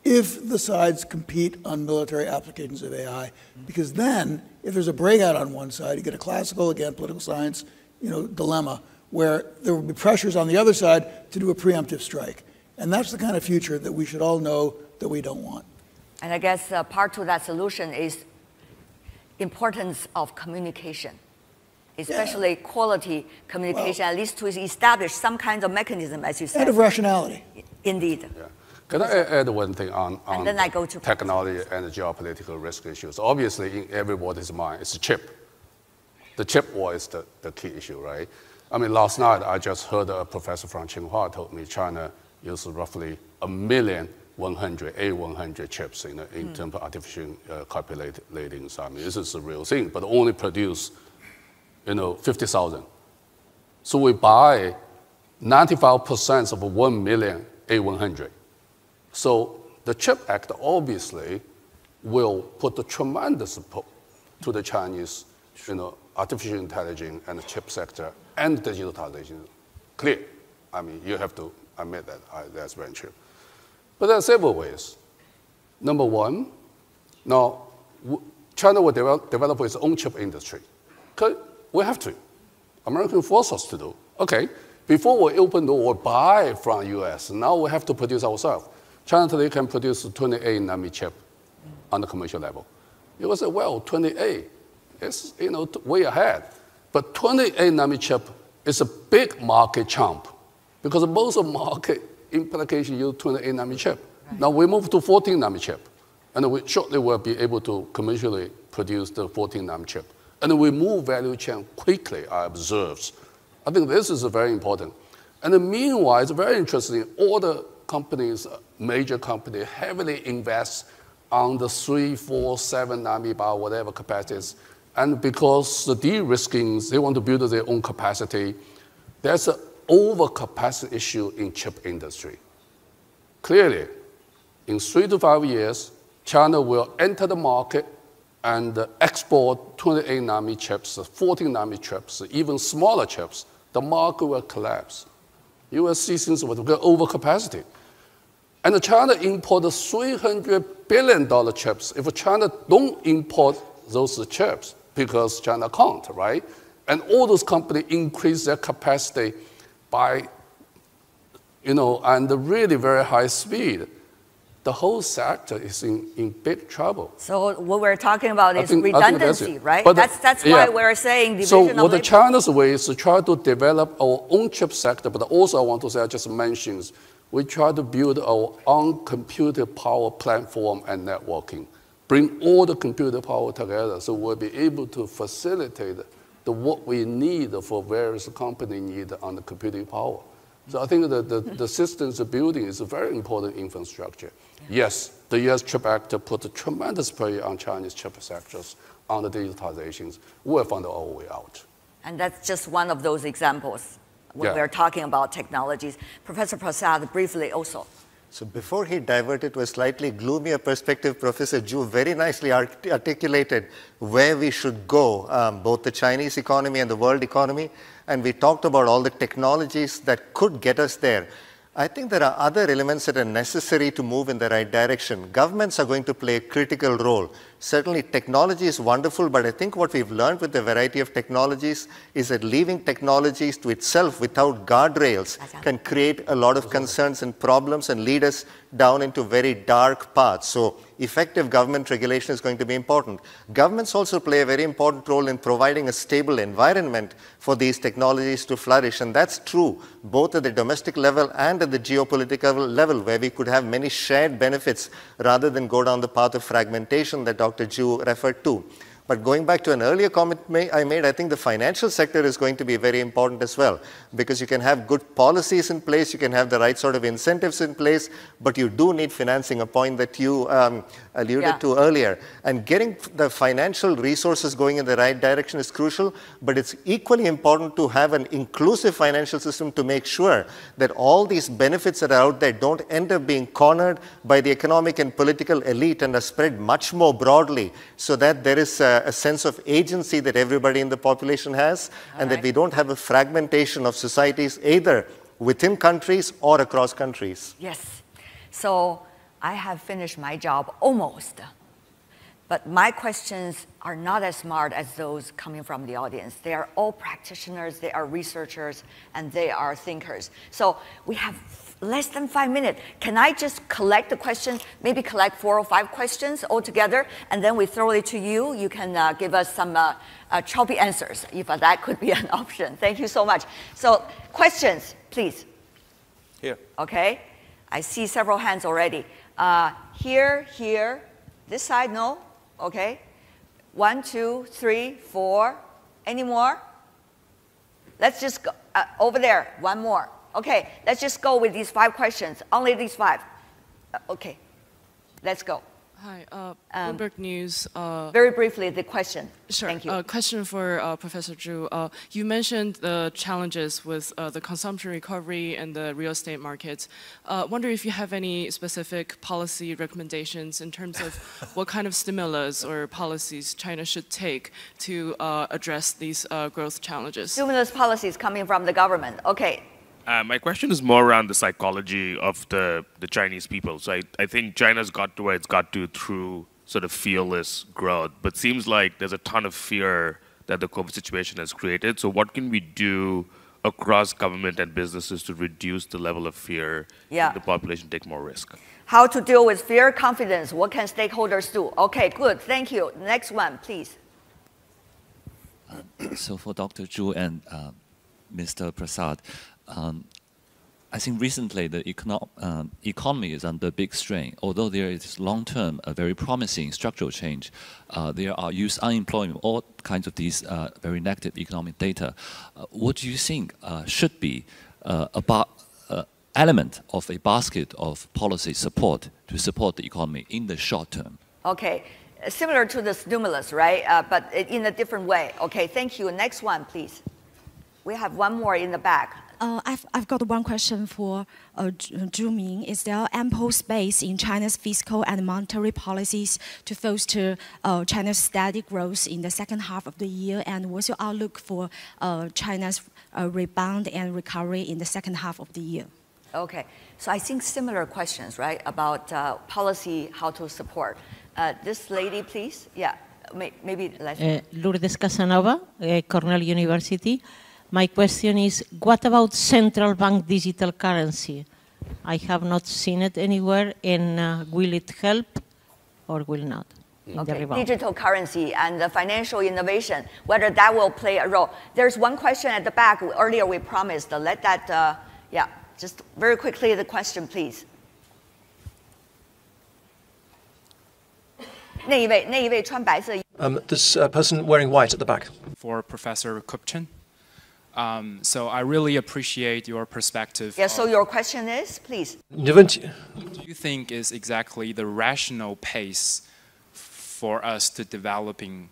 if the sides compete on military applications of AI, because then if there's a breakout on one side, you get a classical, again, political science, dilemma, where there will be pressures on the other side to do a preemptive strike. And that's the kind of future that we should all know that we don't want.
And I guess part of that solution is importance of communication, especially quality communication, at least to establish some kind of mechanism, as you said.
And of rationality.
Indeed.
Yeah. Can I add one thing on
and then I go to
technology and geopolitical risk issues? Obviously, in everybody's mind, it's a chip. The chip war is the key issue, right? I mean, last night I just heard a professor from Tsinghua told me China uses roughly 1,100,000 chips in terms of artificial calculating. So I mean, this is a real thing, but only produce 50,000. So we buy 95% of 1,000,000 A100. So the CHIP Act obviously will put a tremendous support to the Chinese, artificial intelligence and the chip sector and digitalization. Clear. I mean, you have to admit that that's very true. But there are several ways. Number one, now China will develop its own chip industry. We have to. American force us to do. Okay, before we open the door, buy from US, now we have to produce ourselves. China today can produce 28 nanometer chip on the commercial level. You will say, well, 28, it's way ahead. But 28 nanometer chip is a big market chunk because most of market implications use 28 nanometer chip. Right. Now we move to 14 nanometer chip, and we shortly will be able to commercially produce the 14 nanometer chip. And we move value chain quickly, I observed. I think this is very important. And then meanwhile, it's very interesting, all the companies, major companies, heavily invest on the 3, 4, 7 nanometer, whatever capacities. And because the de-risking, they want to build their own capacity, there's an overcapacity issue in chip industry. Clearly, in 3 to 5 years, China will enter the market and export 28 nanometer chips, 14 nanometer chips, even smaller chips. The market will collapse. You will see things with overcapacity. And China imported $300 billion chips. If China don't import those chips, because China can't, right? And all those companies increase their capacity by, and really very high speed. The whole sector is in big trouble.
So what we're talking about is redundancy, right?
But
that's why we're saying division of labor.
So what the China's way is to try to develop our own chip sector, but also I want to say, I just mentioned, we try to build our own computer power platform and networking. Bring all the computer power together so we'll be able to facilitate what we need for various company need on the computing power. So I think that the systems building is a very important infrastructure. Yes, the US Chip Act put a tremendous pressure on Chinese chip sectors on the digitalizations. We'll find our way out.
And that's just one of those examples when we're talking about technologies. Professor Prasad, briefly also.
So before he diverted to a slightly gloomier perspective, Professor Zhu very nicely articulated where we should go, both the Chinese economy and the world economy. And we talked about all the technologies that could get us there. I think there are other elements that are necessary to move in the right direction. Governments are going to play a critical role. Certainly technology is wonderful, but I think what we've learned with the variety of technologies is that leaving technologies to itself without guardrails can create a lot of concerns and problems and lead us down into very dark paths. So effective government regulation is going to be important. Governments also play a very important role in providing a stable environment for these technologies to flourish, and that's true both at the domestic level and at the geopolitical level, where we could have many shared benefits rather than go down the path of fragmentation that Dr. Zhu referred to. But going back to an earlier comment I made, I think the financial sector is going to be very important as well, because you can have good policies in place, you can have the right sort of incentives in place, but you do need financing, a point that you alluded to earlier. And getting the financial resources going in the right direction is crucial, but it's equally important to have an inclusive financial system to make sure that all these benefits that are out there don't end up being cornered by the economic and political elite and are spread much more broadly, so that there is a sense of agency that everybody in the population has, and that we don't have a fragmentation of societies either within countries or across countries.
Yes. So I have finished my job almost, but my questions are not as smart as those coming from the audience. They are all practitioners, they are researchers, and they are thinkers. So we have less than 5 minutes. Can I just collect the questions, maybe collect 4 or 5 questions altogether, and then we throw it to you? You can give us some choppy answers, if that could be an option. Thank you so much. So questions, please.
Here.
Okay. I see several hands already. Here, here. This side, no? Okay. 1, 2, 3, 4. Any more? Let's just go over there. One more. Okay, let's just go with these 5 questions. Only these 5. Okay, let's go.
Hi, Bloomberg News.
Very briefly, the question.
Sure.
Thank you.
Question for Professor Zhu. You mentioned the challenges with the consumption recovery and the real estate markets. Wonder if you have any specific policy recommendations in terms of what kind of stimulus or policies China should take to address these growth challenges?
Stimulus policies coming from the government. Okay.
My question is more around the psychology of the Chinese people. So I think China's got to where it's got to through sort of fearless growth, but seems like there's a ton of fear that the COVID situation has created. So what can we do across government and businesses to reduce the level of fear in the population, take more risk?
How to deal with fear, confidence, what can stakeholders do? Okay, good, thank you. Next one, please.
So for Dr. Zhu and Mr. Prasad, I think recently the economy is under big strain. Although there is long-term a very promising structural change, there are youth unemployment, all kinds of these very negative economic data. What do you think should be element of a basket of policy support to support the economy in the short term?
Okay, similar to the stimulus, right? But in a different way. Okay, thank you. Next one, please. We have one more in the back.
I've got one question for Zhu Ming. Is there ample space in China's fiscal and monetary policies to foster China's steady growth in the second half of the year? And what's your outlook for China's rebound and recovery in the second half of the year?
Okay, so I think similar questions, right, about policy, how to support. This lady, please. Yeah, maybe.
Lourdes Casanova, Cornell University. My question is, what about central bank digital currency? I have not seen it anywhere, and will it help or will not in the rebound?
Digital currency and the financial innovation, whether that will play a role. There's one question at the back. Earlier we promised, let that, just very quickly the question, please.
This person wearing white at the back.
For Professor Kupchen. So I really appreciate your perspective.
Yeah, so your question is, please.
What do you think is exactly the rational pace for us to developing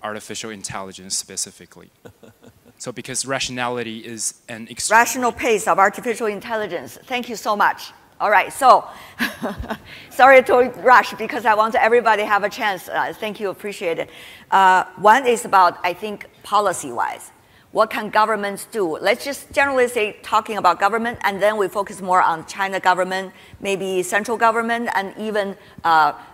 artificial intelligence specifically? So because rationality is an
rational pace of artificial intelligence. Thank you so much. All right, so sorry to rush because I want everybody to have a chance. Thank you, appreciate it. One is about, I think, policy-wise. What can governments do? Let's just generally say talking about government, and then we focus more on China government, maybe central government, and even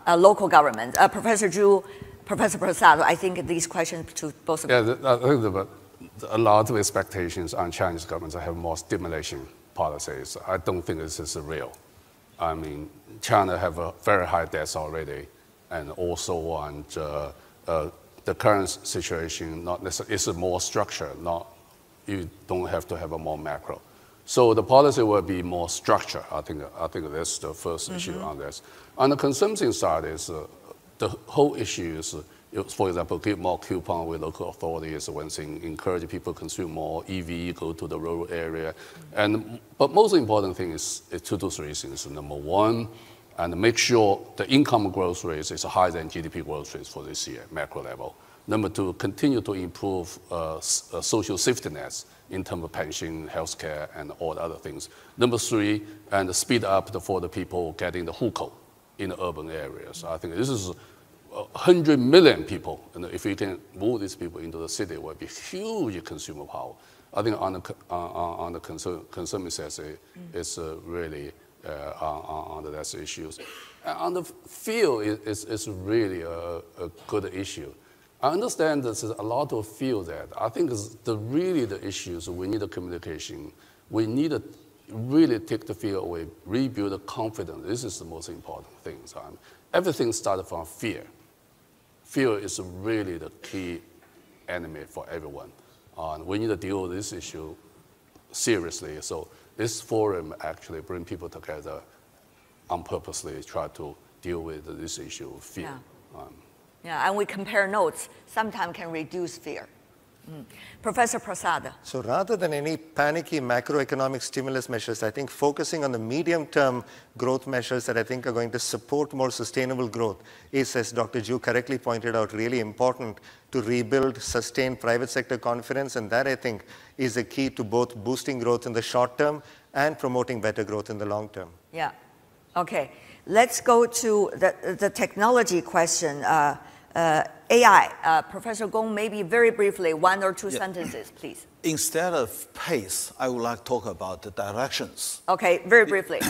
local government. Professor Zhu, Professor Prasad, I think these questions to both of you.
Yeah, I think a lot of expectations on Chinese governments to have more stimulation policies. I don't think this is real. I mean, China have a very high debts already, and also on the current situation, not necessarily, it's a more structure, not, you don't have to have a more macro. So the policy will be more structure. I think that's the first issue on this. On the consumption side is, the whole issue is, for example, give more coupon with local authorities, one thing, encourage people to consume more EV, go to the rural area. But most important thing is 2 to 3 things. Number one, and make sure the income growth rate is higher than GDP growth rates for this year, macro level. Number two, continue to improve social safety nets in terms of pension, healthcare, and all the other things. Number three, and speed up for the people getting the hukou in the urban areas. I think this is 100 million people, and if you can move these people into the city, it will be huge consumer power. I think on the consumer side, it's really on the issues. On the field, it's really a good issue. I understand there's a lot of field that I think is really the issues. We need a communication. We need to really take the fear away, rebuild the confidence. This is the most important thing. Everything started from fear. Fear is really the key enemy for everyone. We need to deal with this issue seriously. So this forum actually bring people together on purposely try to deal with this issue of fear.
Yeah, and we compare notes. Sometimes can reduce fear. Professor Prasad.
So rather than any panicky macroeconomic stimulus measures, I think focusing on the medium-term growth measures that I think are going to support more sustainable growth is, as Dr. Zhu correctly pointed out, really important to rebuild, sustain private sector confidence, and that I think is a key to both boosting growth in the short term and promoting better growth in the long term.
Yeah. Okay. Let's go to the technology question. AI, Professor Gong, maybe very briefly, 1 or 2 sentences, please.
Instead of pace, I would like to talk about the directions.
Okay, very briefly.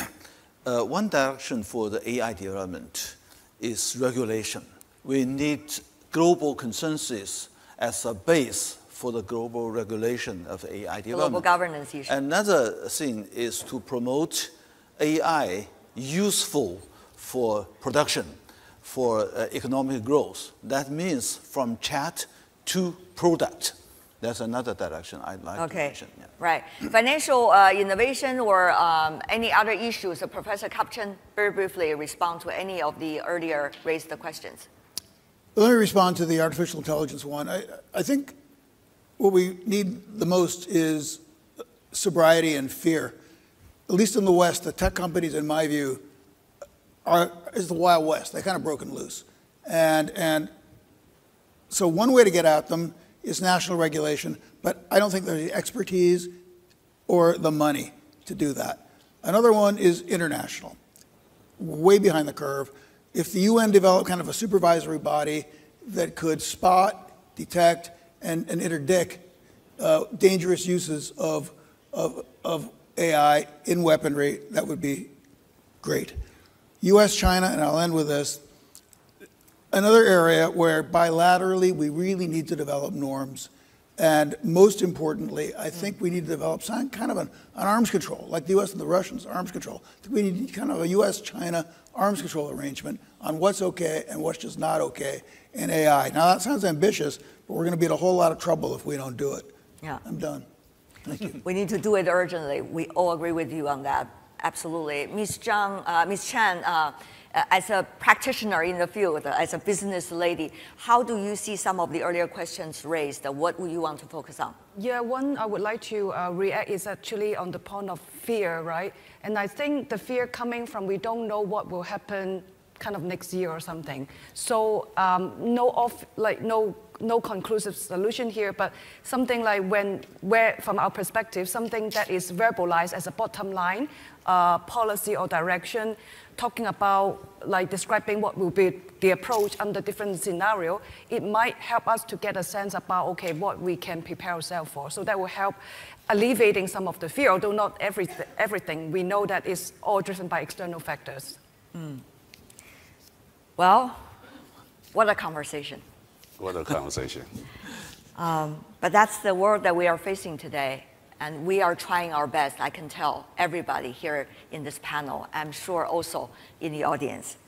One direction for the AI development is regulation. We need global consensus as a base for the global regulation of AI development.
Global governance issue.
Another thing is to promote AI useful for production, for economic growth. That means from chat to product. That's another direction I'd like to mention. Yeah.
Right. Financial innovation or any other issues, Professor Kapchen, very briefly respond to any of the earlier raised questions.
Let me respond to the artificial intelligence one. I think what we need the most is sobriety and fear. At least in the West, the tech companies, in my view, is the Wild West. They're kind of broken loose. And so one way to get at them is national regulation, but I don't think there's the expertise or the money to do that. Another one is international. We're way behind the curve. If the UN developed kind of a supervisory body that could spot, detect, and interdict dangerous uses of AI in weaponry, that would be great. US, China, and I'll end with this. Another area where bilaterally we really need to develop norms. And most importantly, I think we need to develop some kind of an arms control, like the US and the Russians, arms control. I think we need kind of a US-China arms control arrangement on what's okay and what's just not okay in AI. Now that sounds ambitious, but we're going to be in a whole lot of trouble if we don't do it.
Yeah.
I'm done. Thank you.
We need to do it urgently. We all agree with you on that. Absolutely. Ms. Chan, as a practitioner in the field, as a business lady, how do you see some of the earlier questions raised? What would you want to focus on?
Yeah, one I would like to react is actually on the point of fear, right? And I think the fear coming from we don't know what will happen kind of next year or something. So no conclusive solution here, but something like where from our perspective, something that is verbalized as a bottom line, policy or direction, talking about like describing what will be the approach under different scenario, it might help us to get a sense about, okay, what we can prepare ourselves for. So that will help alleviating some of the fear, although not everything. We know that it's all driven by external factors.
Mm. Well, what a conversation.
What a conversation.
But that's the world that we are facing today. And we are trying our best, I can tell everybody here in this panel, I'm sure also in the audience.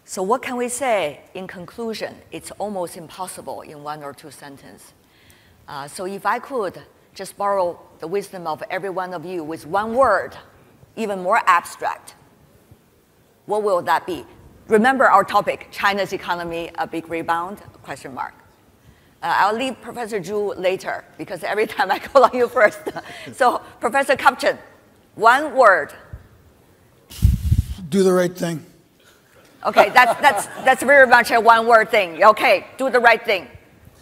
So what can we say in conclusion? It's almost impossible in 1 or 2 sentences. So if I could just borrow the wisdom of every one of you with one word, even more abstract, what will that be? Remember our topic, China's economy, a big rebound, question mark. I'll leave Professor Zhu later, because every time I call on you first. So, Professor Kapchen, one word.
Do the right thing.
Okay, that's very much a one-word thing. Okay, do the right thing,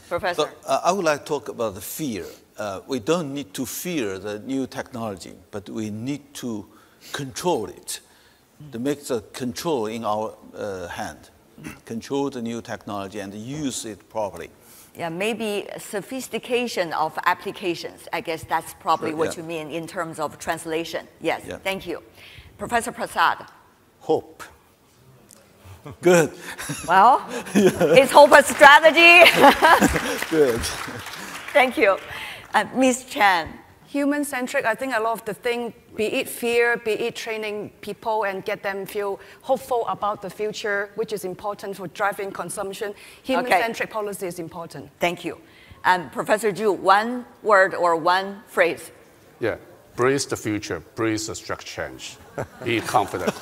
Professor.
So, I would like to talk about the fear. We don't need to fear the new technology, but we need to control it, to make the control in our hand. Control the new technology and use it properly.
Yeah, maybe sophistication of applications. I guess that's probably what you mean in terms of translation. Yes, thank you. Professor Prasad.
Hope.
Good.
Well, is hope a strategy?
Good.
Thank you. Ms. Chan.
Human-centric, I think a lot of the thing, be it fear, be it training people and get them feel hopeful about the future, which is important for driving consumption. Human-centric policy is important.
Thank you. And Professor Zhu, one word or one phrase.
Yeah, brace the future, brace the structure change. Be confident.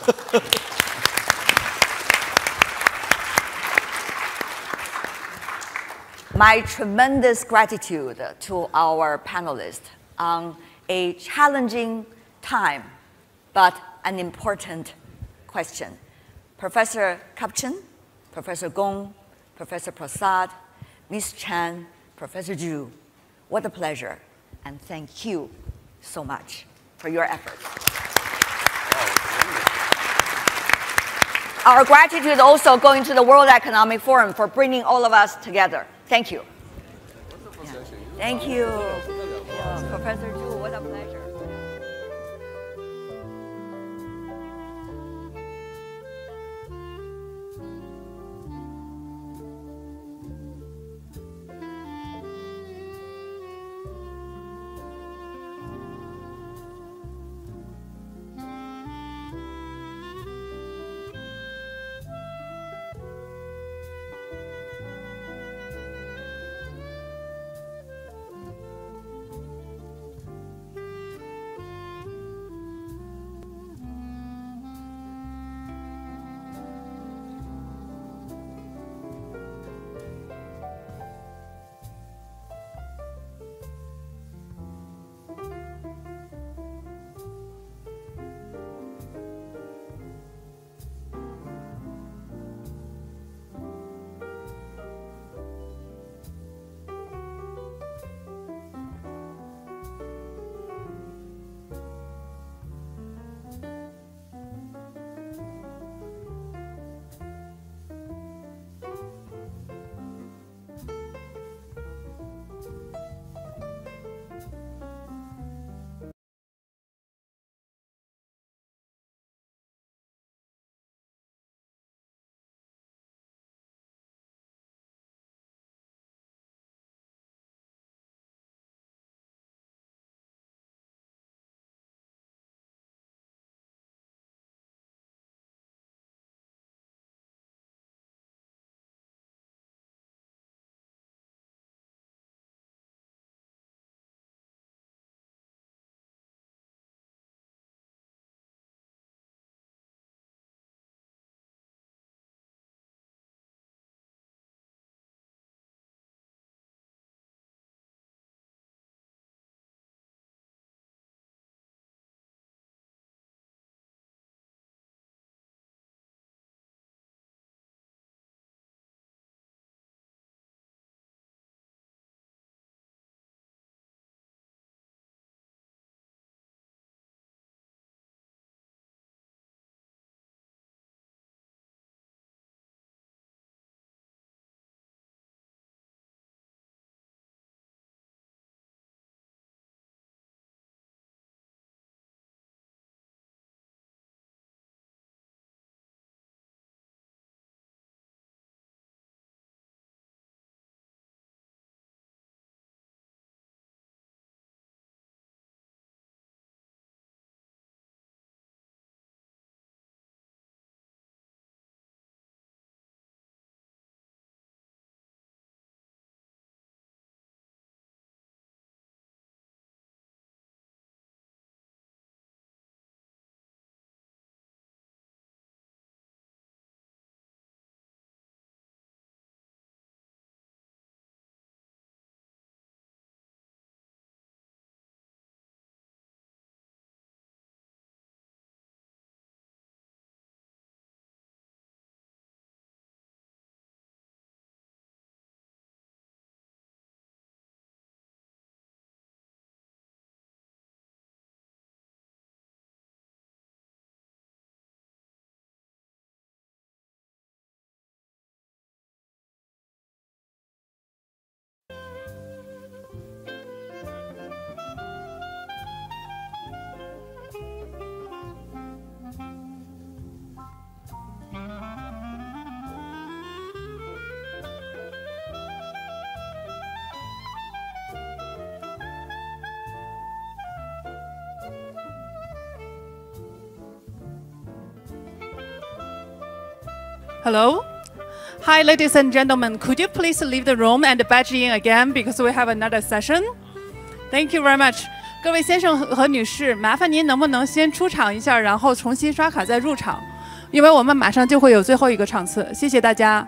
My tremendous gratitude to our panelists on a challenging time, but an important question. Professor Kapchen, Professor Gong, Professor Prasad, Ms. Chan, Professor Zhu, what a pleasure, and thank you so much for your efforts. our gratitude also going to the World Economic Forum for bringing all of us together. Thank you. Yeah. Thank you. Yeah, Professor Zhu, what a pleasure.
Hello? Hi, ladies and gentlemen. Could you please leave the room and badge in again because we have another session? Thank you very much. 各位先生和女士，麻烦您能不能先出场一下，然后重新刷卡再入场，因为我们马上就会有最后一个场次。谢谢大家。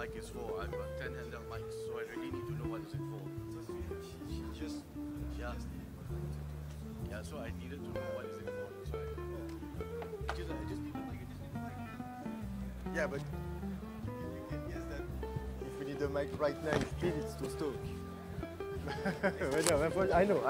mic is for. I've got 10 handheld mics, so I really need to know what is it for. Yeah, so I needed to know what is it for. So I just need the mic. Yeah, but you can guess that if we need a mic right now, still it's too stock. I know.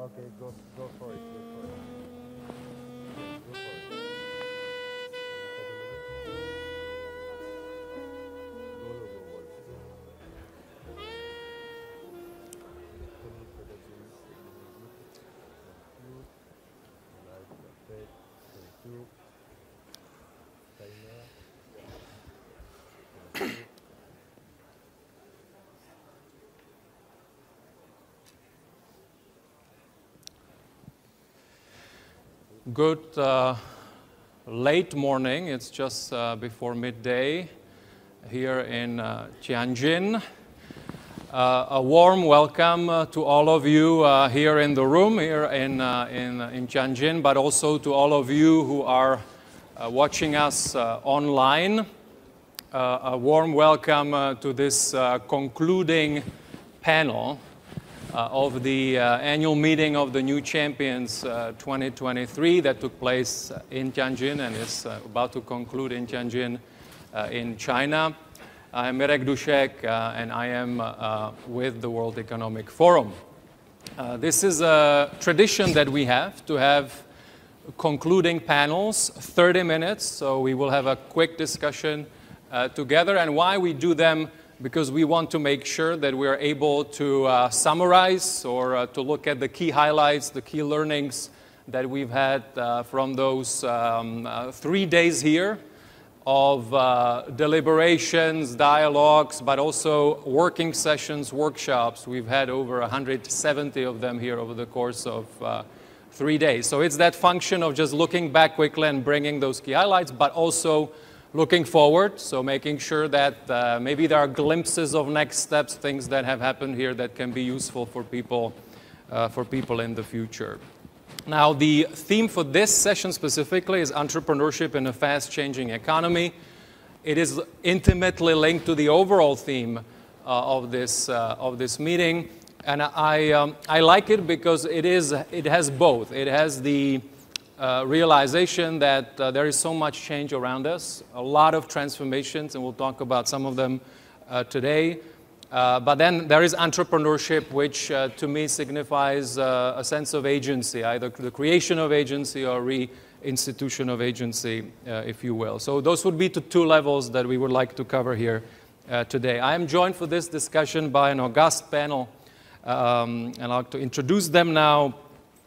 Okay, go for it.
Good late morning. It's just before midday here in Tianjin. A warm welcome to all of you here in the room here in Tianjin, but also to all of you who are watching us online. A warm welcome to this concluding panel of the annual meeting of the New Champions 2023 that took place in Tianjin and is about to conclude in Tianjin in China. I'm Mirek Dušek and I am with the World Economic Forum. This is a tradition that we have to have concluding panels, 30 minutes, so we will have a quick discussion together. And why we do them? Because we want to make sure that we are able to summarize or to look at the key highlights, the key learnings that we've had from those 3 days here of deliberations, dialogues, but also working sessions, workshops. We've had over 170 of them here over the course of 3 days. So it's that function of just looking back quickly and bringing those key highlights, but also looking forward, so making sure that maybe there are glimpses of next steps, things that have happened here that can be useful for people in the future. Now, the theme for this session specifically is entrepreneurship in a fast-changing economy. It is intimately linked to the overall theme of this meeting, and I like it because it has both. It has the realization that there is so much change around us, a lot of transformations, and we'll talk about some of them today. But then there is entrepreneurship, which to me signifies a sense of agency, either the creation of agency or reinstitution of agency, if you will. So those would be the two levels that we would like to cover here today. I am joined for this discussion by an august panel, and I'd like to introduce them now.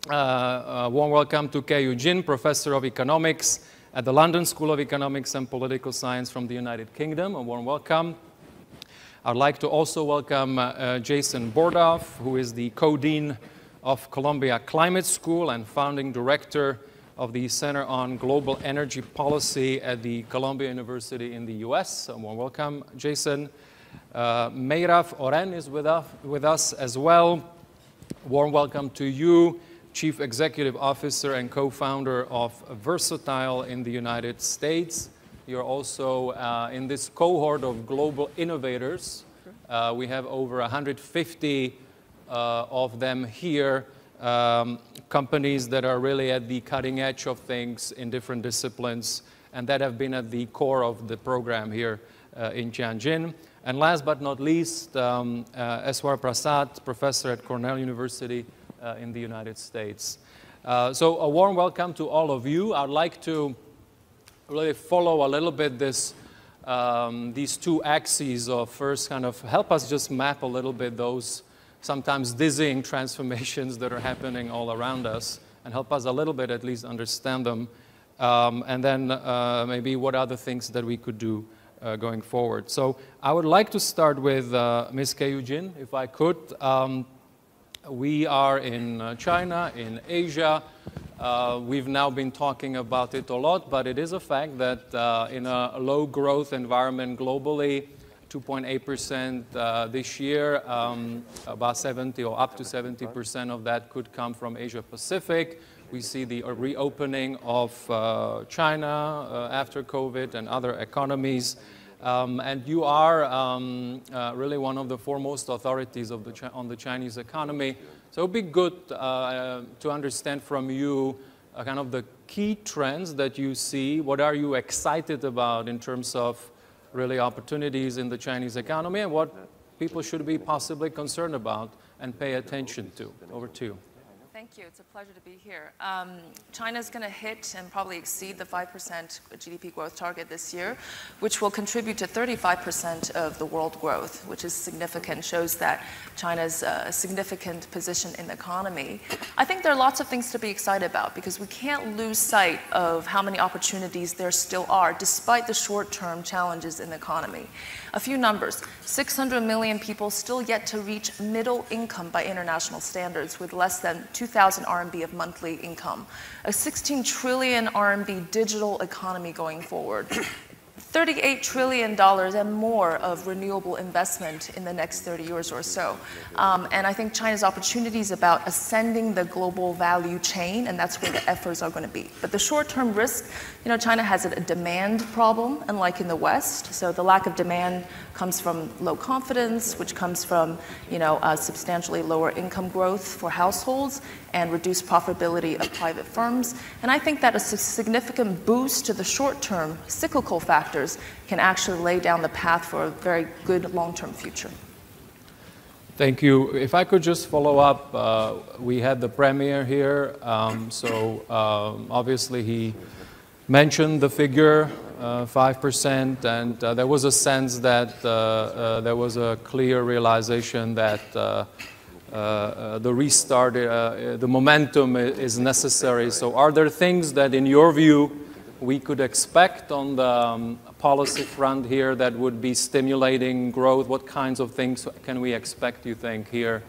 A warm welcome to Ke Eugene, Professor of Economics at the London School of Economics and Political Science from the United Kingdom. A warm welcome. I'd like to also welcome Jason Bordoff, who is the co-dean of Columbia Climate School and founding director of the Center on Global Energy Policy at the Columbia University in the US. A warm welcome, Jason. Meirav Oren is with us as well. Warm welcome to you. Chief Executive Officer and co-founder of Versatile in the United States. You're also in this cohort of global innovators. We have over 150 of them here, companies that are really at the cutting edge of things in different disciplines, and that have been at the core of the program here in Tianjin. And last but not least, Eswar Prasad, professor at Cornell University in the United States. So a warm welcome to all of you. I'd like to really follow a little bit these two axes of first kind of help us just map a little bit those sometimes dizzying transformations that are happening all around us and help us a little bit at least understand them. And then maybe what are the things that we could do going forward. So I would like to start with Ms. Ke Eugene, if I could. We are in China, in Asia. We've now been talking about it a lot, but it is a fact that in a low growth environment globally, 2.8% this year, about 70 or up to 70% of that could come from Asia Pacific. We see the reopening of China after COVID and other economies. And you are really one of the foremost authorities of on the Chinese economy. So it would be good to understand from you kind of the key trends that you see. What are you excited about in terms of really opportunities in the Chinese economy, and what people should be possibly concerned about and pay attention to? Over to you.
Thank you. It's a pleasure to be here. China's going to hit and probably exceed the 5% GDP growth target this year, which will contribute to 35% of the world growth, which is significant, shows that China's a significant position in the economy. I think there are lots of things to be excited about because we can't lose sight of how many opportunities there still are, despite the short-term challenges in the economy. A few numbers. 600 million people still yet to reach middle income by international standards with less than 2,000 RMB of monthly income. A 16 trillion RMB digital economy going forward. $38 trillion and more of renewable investment in the next 30 years or so. And I think China's opportunity is about ascending the global value chain, and that's where the efforts are going to be. But the short-term risk, you know, China has a demand problem, unlike in the West. So the lack of demand comes from low confidence, which comes from, you know, substantially lower income growth for households and reduced profitability of private firms. And I think that a significant boost to the short-term cyclical factors can actually lay down the path for a very good long-term future.
Thank you. If I could just follow up, we had the premier here, obviously he mentioned the figure 5%, and there was a sense that there was a clear realization that the restart, the momentum is necessary. So are there things that, in your view, we could expect on the policy front here that would be stimulating growth? What kinds of things can we expect, you think, here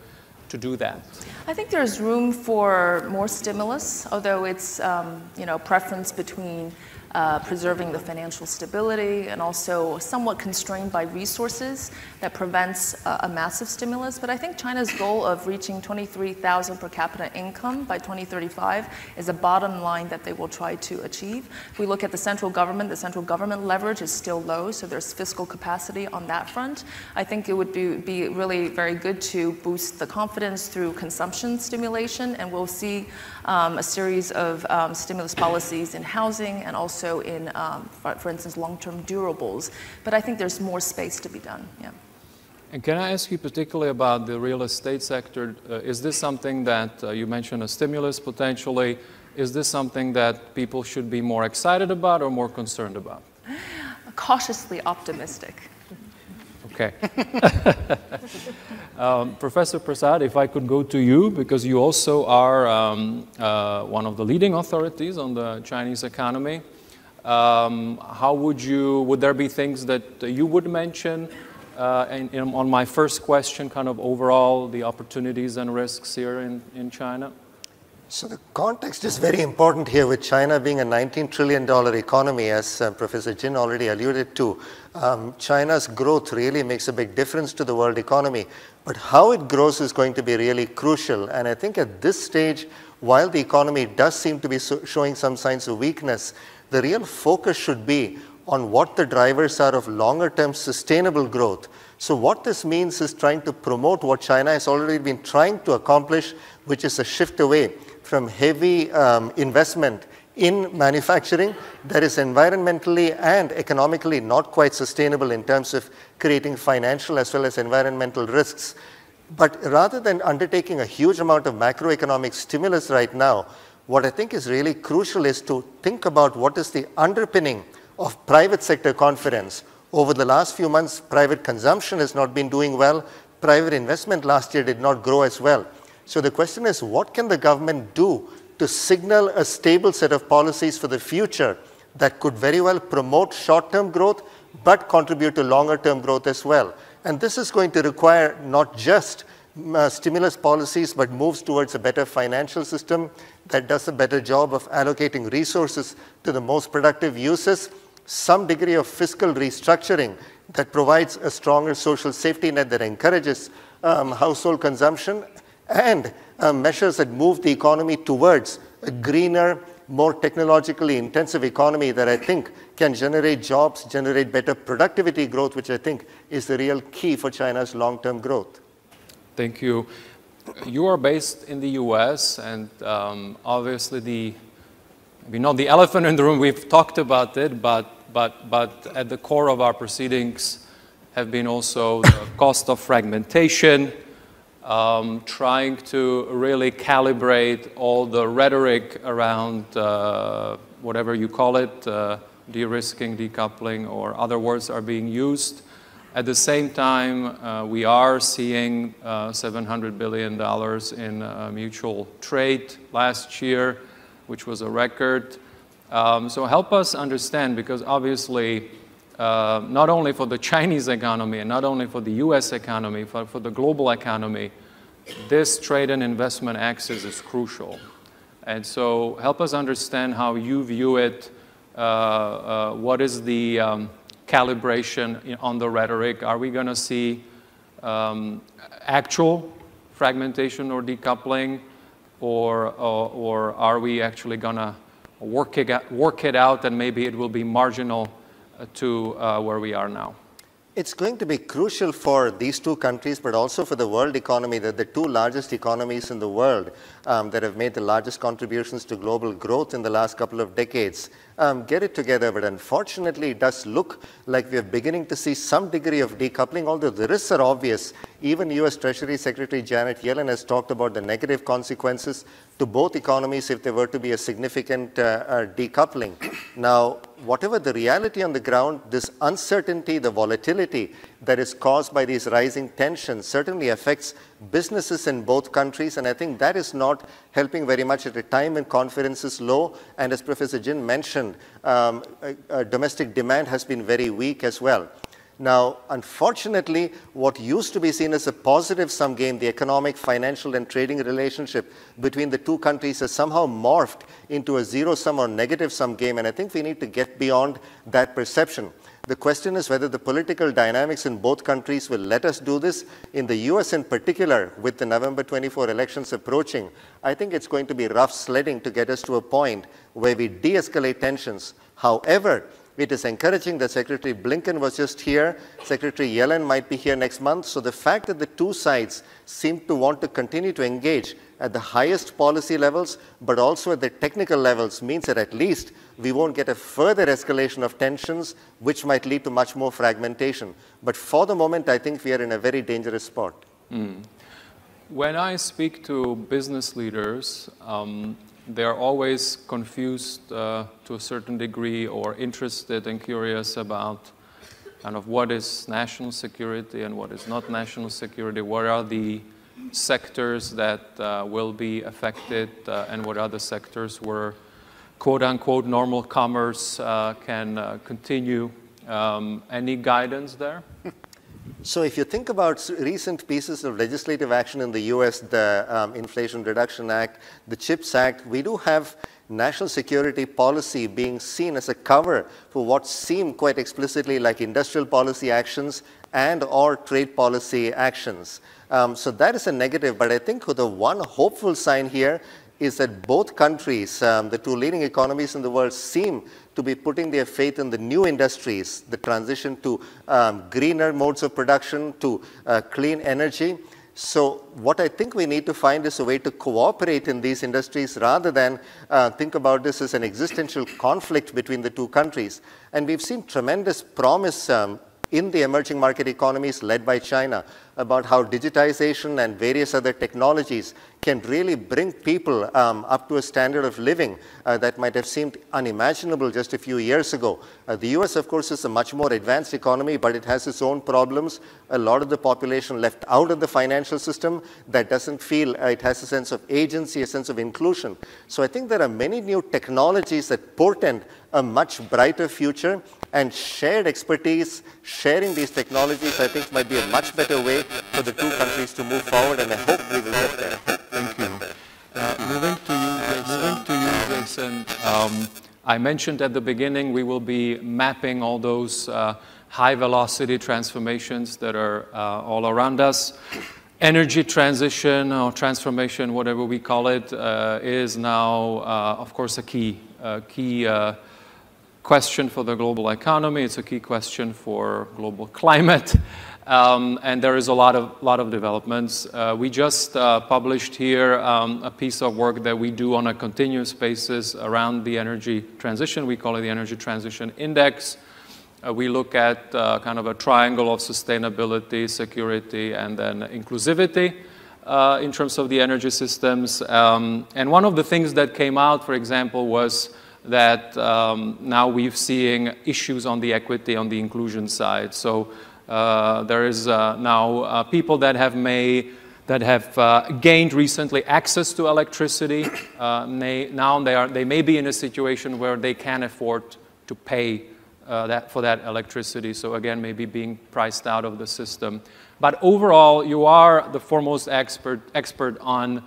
to do that?
I think there's room for more stimulus, although it's, you know, preference between preserving the financial stability and also somewhat constrained by resources that prevents a massive stimulus. But I think China's goal of reaching 23,000 per capita income by 2035 is a bottom line that they will try to achieve. If we look at the central government leverage is still low, so there's fiscal capacity on that front. I think it would be really very good to boost the confidence through consumption stimulation, and we'll see a series of stimulus policies in housing and also in, for instance, long-term durables. But I think there's more space to be done, yeah.
And can I ask you particularly about the real estate sector? Is this something that, you mentioned a stimulus potentially, is this something that people should be more excited about or more concerned about?
Cautiously optimistic.
Okay. Professor Prasad, if I could go to you, because you also are one of the leading authorities on the Chinese economy. How would there be things that you would mention on my first question, kind of overall the opportunities and risks here in China?
So the context is very important here, with China being a $19 trillion economy, as Professor Jin already alluded to. China's growth really makes a big difference to the world economy. But how it grows is going to be really crucial. And I think at this stage, while the economy does seem to be showing some signs of weakness, the real focus should be on what the drivers are of longer-term sustainable growth. So what this means is trying to promote what China has already been trying to accomplish, which is a shift away from heavy investment in manufacturing that is environmentally and economically not quite sustainable in terms of creating financial as well as environmental risks. But rather than undertaking a huge amount of macroeconomic stimulus right now, what I think is really crucial is to think about what is the underpinning of private sector confidence. Over the last few months, private consumption has not been doing well. Private investment last year did not grow as well. So the question is, what can the government do to signal a stable set of policies for the future that could very well promote short-term growth but contribute to longer-term growth as well? And this is going to require not just stimulus policies but moves towards a better financial system that does a better job of allocating resources to the most productive uses, some degree of fiscal restructuring that provides a stronger social safety net that encourages household consumption, and measures that move the economy towards a greener, more technologically intensive economy that I think can generate jobs, generate better productivity growth, which I think is the real key for China's long-term growth.
Thank you. You are based in the US, and obviously maybe not the elephant in the room, we've talked about it, but at the core of our proceedings have been also the cost of fragmentation, trying to really calibrate all the rhetoric around whatever you call it, de-risking, decoupling, or other words are being used. At the same time, we are seeing $700 billion in mutual trade last year, which was a record. So help us understand, because obviously, not only for the Chinese economy and not only for the US economy, but for the global economy, this trade and investment axis is crucial. And so help us understand how you view it. What is the calibration on the rhetoric? Are we going to see actual fragmentation or decoupling, or are we actually going to work it out and maybe it will be marginal to where we are now?
It's going to be crucial for these two countries, but also for the world economy, that the two largest economies in the world that have made the largest contributions to global growth in the last couple of decades get it together. But unfortunately, it does look like we are beginning to see some degree of decoupling, although the risks are obvious. Even US Treasury Secretary Janet Yellen has talked about the negative consequences to both economies if there were to be a significant decoupling. Now, whatever the reality on the ground, this uncertainty, the volatility that is caused by these rising tensions certainly affects businesses in both countries, and I think that is not helping very much at a time when confidence is low, and as Professor Jin mentioned, domestic demand has been very weak as well. Now, unfortunately, what used to be seen as a positive-sum game, the economic, financial, and trading relationship between the two countries has somehow morphed into a zero-sum or negative-sum game, and I think we need to get beyond that perception. The question is whether the political dynamics in both countries will let us do this. In the US in particular, with the November 24 elections approaching, I think it's going to be rough sledding to get us to a point where we de-escalate tensions. However, it is encouraging that Secretary Blinken was just here. Secretary Yellen might be here next month. So the fact that the two sides seem to want to continue to engage at the highest policy levels, but also at the technical levels, means that at least we won't get a further escalation of tensions, which might lead to much more fragmentation. But for the moment, I think we are in a very dangerous spot.
When I speak to business leaders, they're always confused to a certain degree, or interested and curious about kind of what is national security and what is not national security, what are the sectors that will be affected and what other sectors where quote-unquote normal commerce can continue. Any guidance there?
So if you think about recent pieces of legislative action in the US, the Inflation Reduction Act, the CHIPS Act, we do have national security policy being seen as a cover for what seem quite explicitly like industrial policy actions and or trade policy actions. So that is a negative, but I think the one hopeful sign here is that both countries, the two leading economies in the world, seem to be putting their faith in the new industries, the transition to greener modes of production, to clean energy. So what I think we need to find is a way to cooperate in these industries rather than think about this as an existential conflict between the two countries. And we've seen tremendous promise in the emerging market economies led by China about how digitization and various other technologies can really bring people up to a standard of living that might have seemed unimaginable just a few years ago. The US, of course, is a much more advanced economy, but it has its own problems. A lot of the population left out of the financial system that doesn't feel it has a sense of agency, a sense of inclusion. So I think there are many new technologies that portend a much brighter future, and shared expertise, sharing these technologies, I think might be a much better way for the two countries to move forward, and I hope we will get there.
Thank you. Moving to you, Jason. I mentioned at the beginning we will be mapping all those high-velocity transformations that are all around us. Energy transition or transformation, whatever we call it, is now, of course, a key question for the global economy. It's a key question for global climate. And there is a lot of developments. We just published here a piece of work that we do on a continuous basis around the energy transition. We call it the Energy Transition Index. We look at kind of a triangle of sustainability, security, and then inclusivity. in terms of the energy systems. And one of the things that came out, for example, was that now we're seeing issues on the equity, on the inclusion side. So there is now people that have gained recently access to electricity. Now they may be in a situation where they can't afford to pay for that electricity. So again, maybe being priced out of the system. But overall, you are the foremost expert on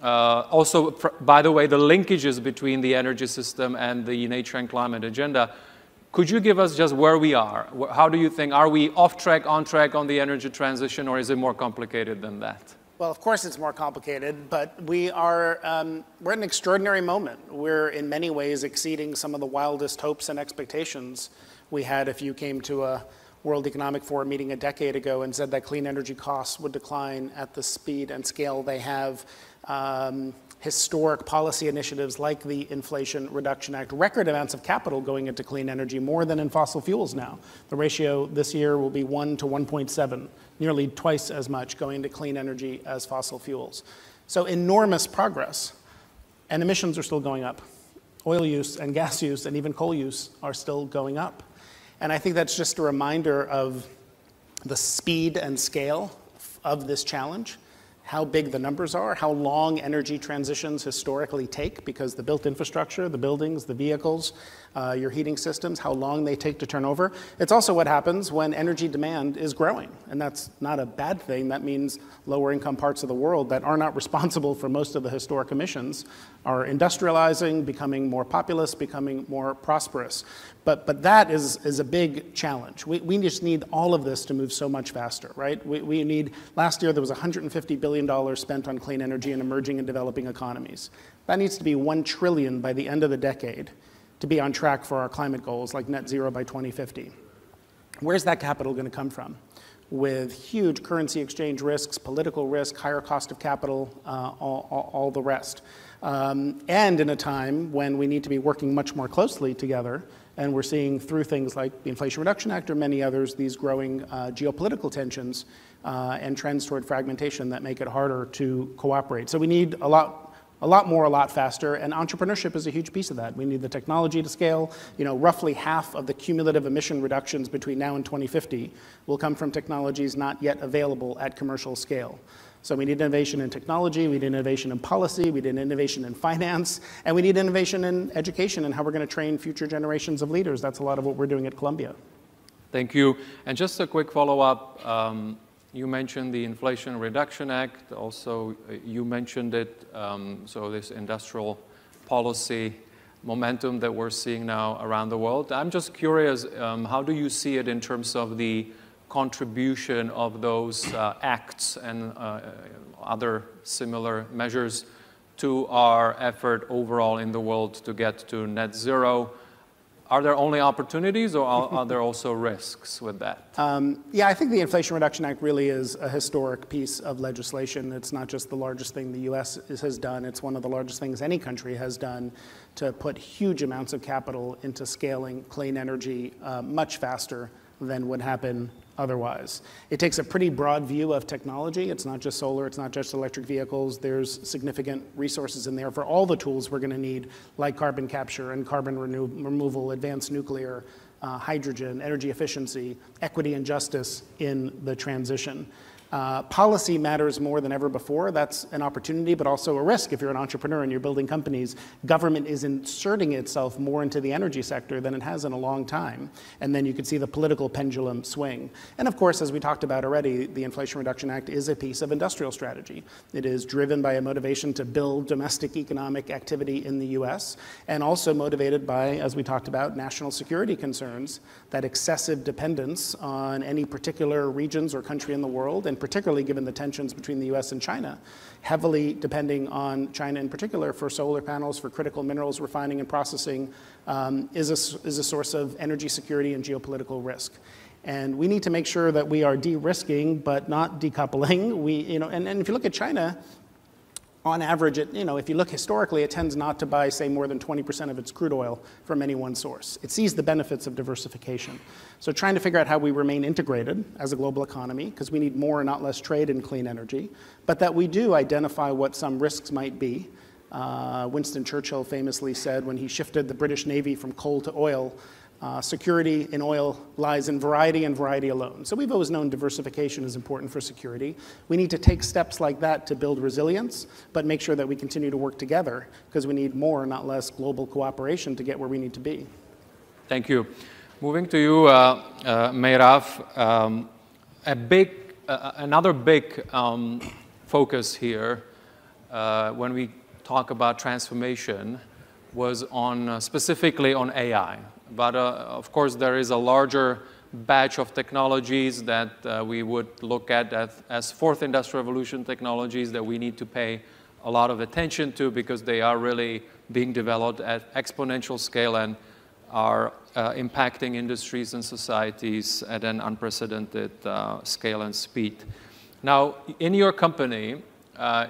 also, by the way, the linkages between the energy system and the nature and climate agenda. Could you give us just where we are? How do you think? Are we off track, on track on the energy transition, or is it more complicated than that?
Well, of course it's more complicated, but we're at an extraordinary moment. We're in many ways exceeding some of the wildest hopes and expectations we had if you came to a World Economic Forum meeting a decade ago and said that clean energy costs would decline at the speed and scale they have. Historic policy initiatives like the Inflation Reduction Act, record amounts of capital going into clean energy, more than in fossil fuels now. The ratio this year will be 1 to 1.7, nearly twice as much going to clean energy as fossil fuels. So enormous progress, and emissions are still going up. Oil use and gas use and even coal use are still going up. And I think that's just a reminder of the speed and scale of this challenge, how big the numbers are, how long energy transitions historically take, because the built infrastructure, the buildings, the vehicles, your heating systems, how long they take to turn over. It's also what happens when energy demand is growing, and that's not a bad thing. That means lower income parts of the world that are not responsible for most of the historic emissions are industrializing, becoming more populous, becoming more prosperous. But that is a big challenge. We just need all of this to move so much faster, right? We need, last year there was $150 billion spent on clean energy in emerging and developing economies. That needs to be $1 trillion by the end of the decade to be on track for our climate goals like net zero by 2050. Where's that capital going to come from? With huge currency exchange risks, political risk, higher cost of capital, all the rest. And in a time when we need to be working much more closely together, and we're seeing through things like the Inflation Reduction Act or many others, these growing geopolitical tensions and trends toward fragmentation that make it harder to cooperate. So we need a lot more, a lot faster, and entrepreneurship is a huge piece of that. We need the technology to scale. You know, roughly half of the cumulative emission reductions between now and 2050 will come from technologies not yet available at commercial scale. So we need innovation in technology, we need innovation in policy, we need innovation in finance, and we need innovation in education and how we're going to train future generations of leaders. That's a lot of what we're doing at Columbia.
Thank you. And just a quick follow-up. You mentioned the Inflation Reduction Act. Also, you mentioned it, so this industrial policy momentum that we're seeing now around the world. I'm just curious, how do you see it in terms of the contribution of those acts and other similar measures to our effort overall in the world to get to net zero? Are there only opportunities, or are there also risks with that?
Yeah, I think the Inflation Reduction Act really is a historic piece of legislation. It's not just the largest thing the US has done, it's one of the largest things any country has done to put huge amounts of capital into scaling clean energy much faster than would happen otherwise. It takes a pretty broad view of technology. It's not just solar, it's not just electric vehicles. There's significant resources in there for all the tools we're going to need, like carbon capture and carbon removal, advanced nuclear, hydrogen, energy efficiency, equity and justice in the transition. Policy matters more than ever before. That's an opportunity, but also a risk. If you're an entrepreneur and you're building companies, government is inserting itself more into the energy sector than it has in a long time. And then you could see the political pendulum swing. And of course, as we talked about already, the Inflation Reduction Act is a piece of industrial strategy. It is driven by a motivation to build domestic economic activity in the US, and also motivated by, as we talked about, national security concerns, that excessive dependence on any particular regions or country in the world, and particularly given the tensions between the US and China, heavily depending on China in particular for solar panels, for critical minerals refining and processing, is a source of energy security and geopolitical risk. And we need to make sure that we are de-risking but not decoupling. And if you look at China, on average, if you look historically, it tends not to buy, say, more than 20% of its crude oil from any one source. It sees the benefits of diversification. So trying to figure out how we remain integrated as a global economy, because we need more and not less trade in clean energy, but that we do identify what some risks might be. Winston Churchill famously said when he shifted the British Navy from coal to oil, security in oil lies in variety and variety alone. So we've always known diversification is important for security. We need to take steps like that to build resilience, but make sure that we continue to work together, because we need more, not less, global cooperation to get where we need to be.
Thank you. Moving to you, Meirav, another big focus here when we talk about transformation was on specifically on AI. But of course, there is a larger batch of technologies that we would look at as fourth industrial revolution technologies that we need to pay a lot of attention to, because they are really being developed at exponential scale and are impacting industries and societies at an unprecedented scale and speed. Now, in your company,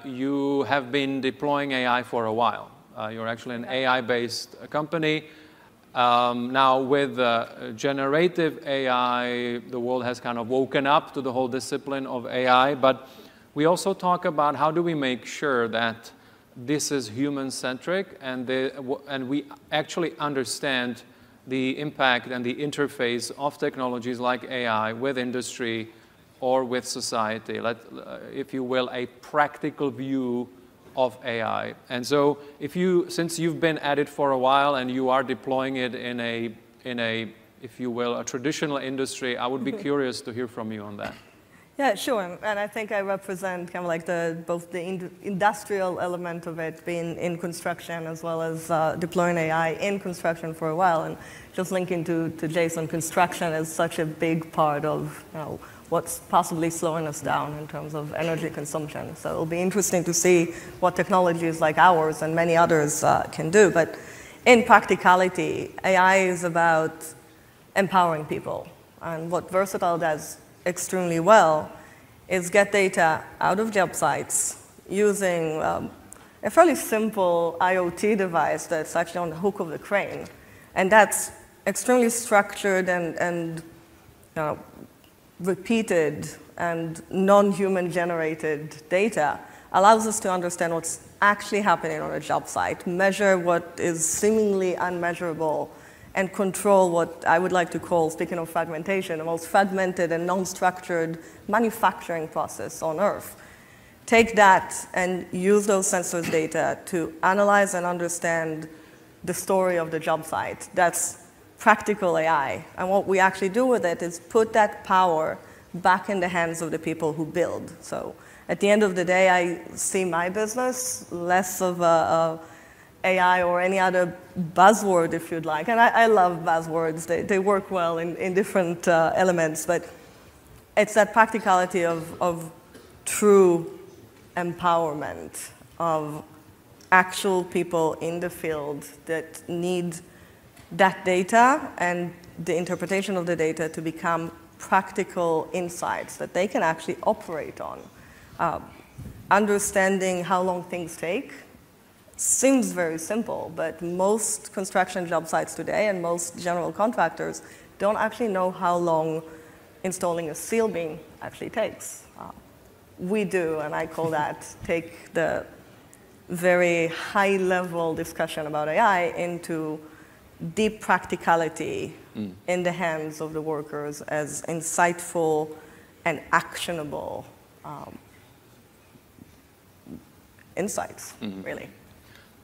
you have been deploying AI for a while. You're actually an AI-based company. Now, with generative AI, the world has kind of woken up to the whole discipline of AI, but we also talk about how do we make sure that this is human-centric and we actually understand the impact and the interface of technologies like AI with industry or with society, if you will, a practical view of AI. And so since you've been at it for a while and you are deploying it in a, if you will, a traditional industry, I would be curious to hear from you on that.
Yeah, sure. And I think I represent kind of like both the industrial element of it, being in construction, as well as deploying AI in construction for a while. And just linking to Jason, construction is such a big part of what's possibly slowing us down in terms of energy consumption. So it'll be interesting to see what technologies like ours and many others can do. But in practicality, AI is about empowering people. And what Versatile does extremely well is get data out of job sites using a fairly simple IoT device that's actually on the hook of the crane. And that's extremely structured and repeated and non-human generated data allows us to understand what's actually happening on a job site, measure what is seemingly unmeasurable, and control what I would like to call, speaking of fragmentation, the most fragmented and non-structured manufacturing process on Earth. Take that and use those sensors data to analyze and understand the story of the job site. That's practical AI. And what we actually do with it is put that power back in the hands of the people who build. So at the end of the day, I see my business less of a AI or any other buzzword, if you'd like. And I love buzzwords. They work well in different elements. But it's that practicality of true empowerment of actual people in the field that need that data and the interpretation of the data to become practical insights that they can actually operate on. Understanding how long things take seems very simple, but most construction job sites today and most general contractors don't actually know how long installing a seal beam actually takes. We do, and I call that take the very high-level discussion about AI into deep practicality in the hands of the workers as insightful and actionable insights, really.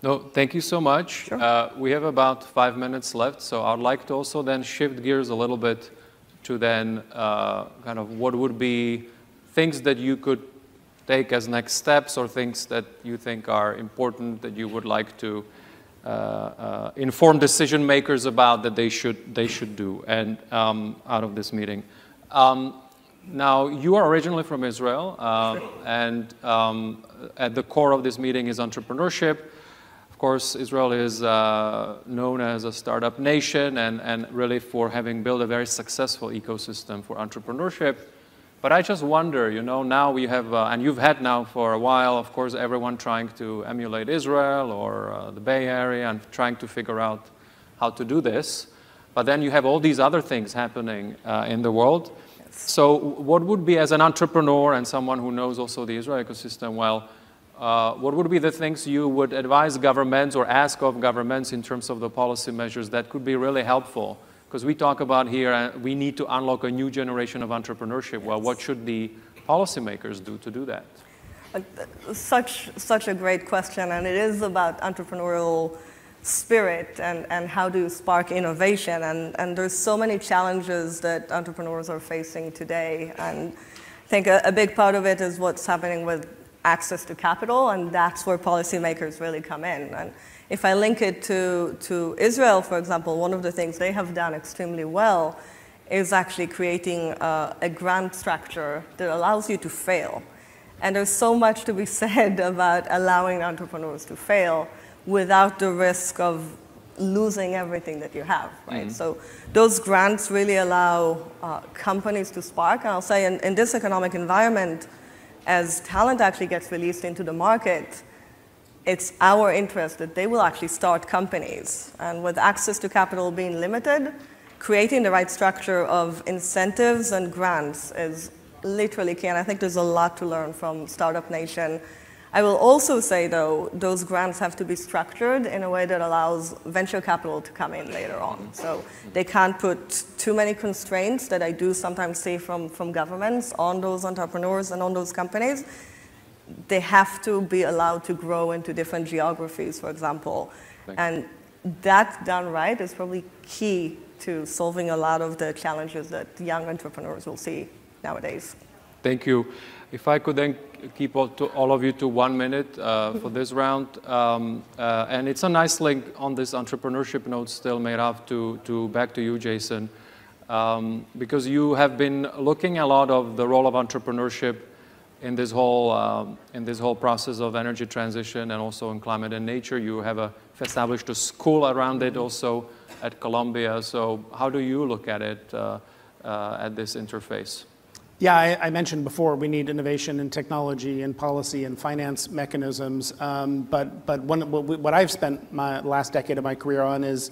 No, thank you so much.
Sure.
We have about 5 minutes left, so I'd like to also then shift gears a little bit to then kind of what would be things that you could take as next steps or things that you think are important that you would like to inform decision makers about that they should do and out of this meeting. Now, you are originally from Israel, and at the core of this meeting is entrepreneurship. Of course, Israel is known as a startup nation and really for having built a very successful ecosystem for entrepreneurship. But I just wonder, you know, now we have, and you've had now for a while, of course, everyone trying to emulate Israel or the Bay Area and trying to figure out how to do this. But then you have all these other things happening in the world. Yes. So what would be, as an entrepreneur and someone who knows also the Israel ecosystem well, what would be the things you would advise governments or ask of governments in terms of the policy measures that could be really helpful? Because we talk about here, we need to unlock a new generation of entrepreneurship. Well, what should the policymakers do to do that?
Such a great question, and it is about entrepreneurial spirit and how to spark innovation. And there's so many challenges that entrepreneurs are facing today. And I think a big part of it is what's happening with access to capital, and that's where policymakers really come in. And if I link it to Israel, for example, one of the things they have done extremely well is actually creating a grant structure that allows you to fail. And there's so much to be said about allowing entrepreneurs to fail without the risk of losing everything that you have, right? Mm-hmm. So those grants really allow companies to spark. And I'll say in this economic environment, as talent actually gets released into the market, it's our interest that they will actually start companies. And with access to capital being limited, creating the right structure of incentives and grants is literally key. And I think there's a lot to learn from Startup Nation. I will also say, though, those grants have to be structured in a way that allows venture capital to come in later on. So they can't put too many constraints that I do sometimes see from governments on those entrepreneurs and on those companies. They have to be allowed to grow into different geographies, for example. And that done right is probably key to solving a lot of the challenges that young entrepreneurs will see nowadays.
Thank you. If I could then keep all of you to 1 minute for this round. And it's a nice link on this entrepreneurship note still made up to back to you, Jason, because you have been looking a lot of the role of entrepreneurship in this whole process of energy transition and also in climate and nature. You have established a school around it also at Columbia. So how do you look at it at this interface?
Yeah, I mentioned before we need innovation in technology and policy and finance mechanisms. But what I've spent my last decade of my career on is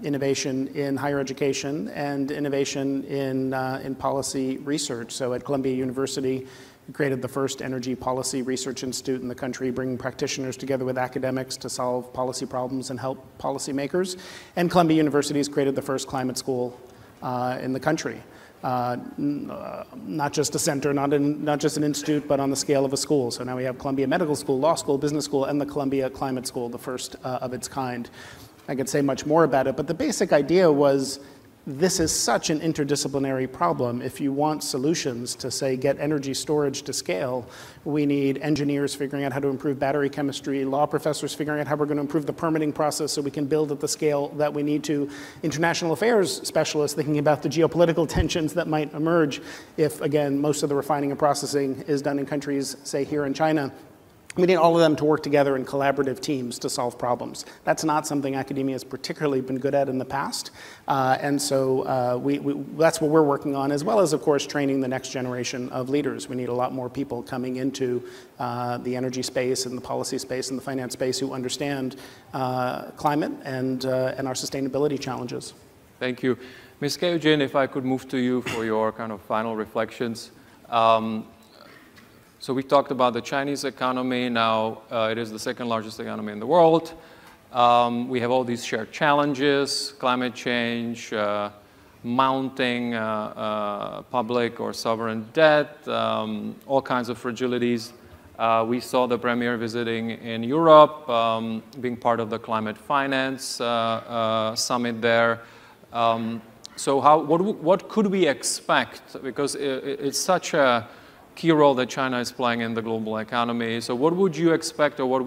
innovation in higher education and innovation in policy research. So at Columbia University, we created the first energy policy research institute in the country, bringing practitioners together with academics to solve policy problems and help policymakers. And Columbia University has created the first climate school in the country. Not just a center, not just an institute, but on the scale of a school. So now we have Columbia Medical School, Law School, Business School, and the Columbia Climate School, the first of its kind. I could say much more about it, but the basic idea was this is such an interdisciplinary problem. If you want solutions to, say, get energy storage to scale, we need engineers figuring out how to improve battery chemistry, law professors figuring out how we're going to improve the permitting process so we can build at the scale that we need to, international affairs specialists thinking about the geopolitical tensions that might emerge if, again, most of the refining and processing is done in countries, say, here in China. We need all of them to work together in collaborative teams to solve problems. That's not something academia has particularly been good at in the past. And so that's what we're working on, as well as, of course, training the next generation of leaders. We need a lot more people coming into the energy space and the policy space and the finance space who understand climate and our sustainability challenges.
Thank you. Ms. Keujin, if I could move to you for your kind of final reflections. So we talked about the Chinese economy. Now it is the second largest economy in the world. We have all these shared challenges, climate change, mounting public or sovereign debt, all kinds of fragilities. We saw the premier visiting in Europe, being part of the climate finance summit there. So what could we expect? Because it's such a key role that China is playing in the global economy. So what would you expect, or what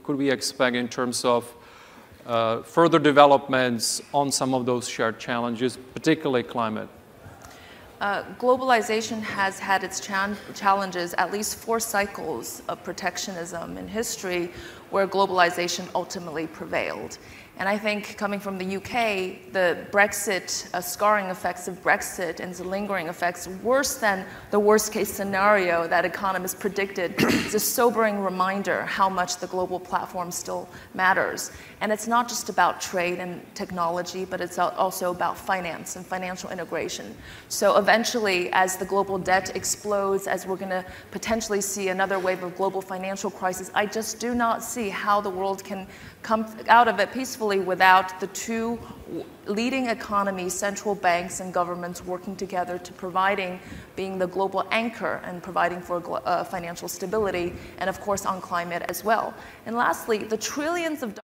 could we expect in terms of further developments on some of those shared challenges, particularly climate?
Globalization has had its challenges, at least 4 cycles of protectionism in history, where globalization ultimately prevailed. And I think coming from the UK, the Brexit, scarring effects of Brexit and the lingering effects worse than the worst case scenario that economists predicted is a sobering reminder how much the global platform still matters. And it's not just about trade and technology, but it's also about finance and financial integration. So eventually, as the global debt explodes, as we're going to potentially see another wave of global financial crisis, I just do not see how the world can come out of it peacefully without the two leading economies, central banks and governments working together to being the global anchor and providing for financial stability, and of course on climate as well. And lastly, the trillions of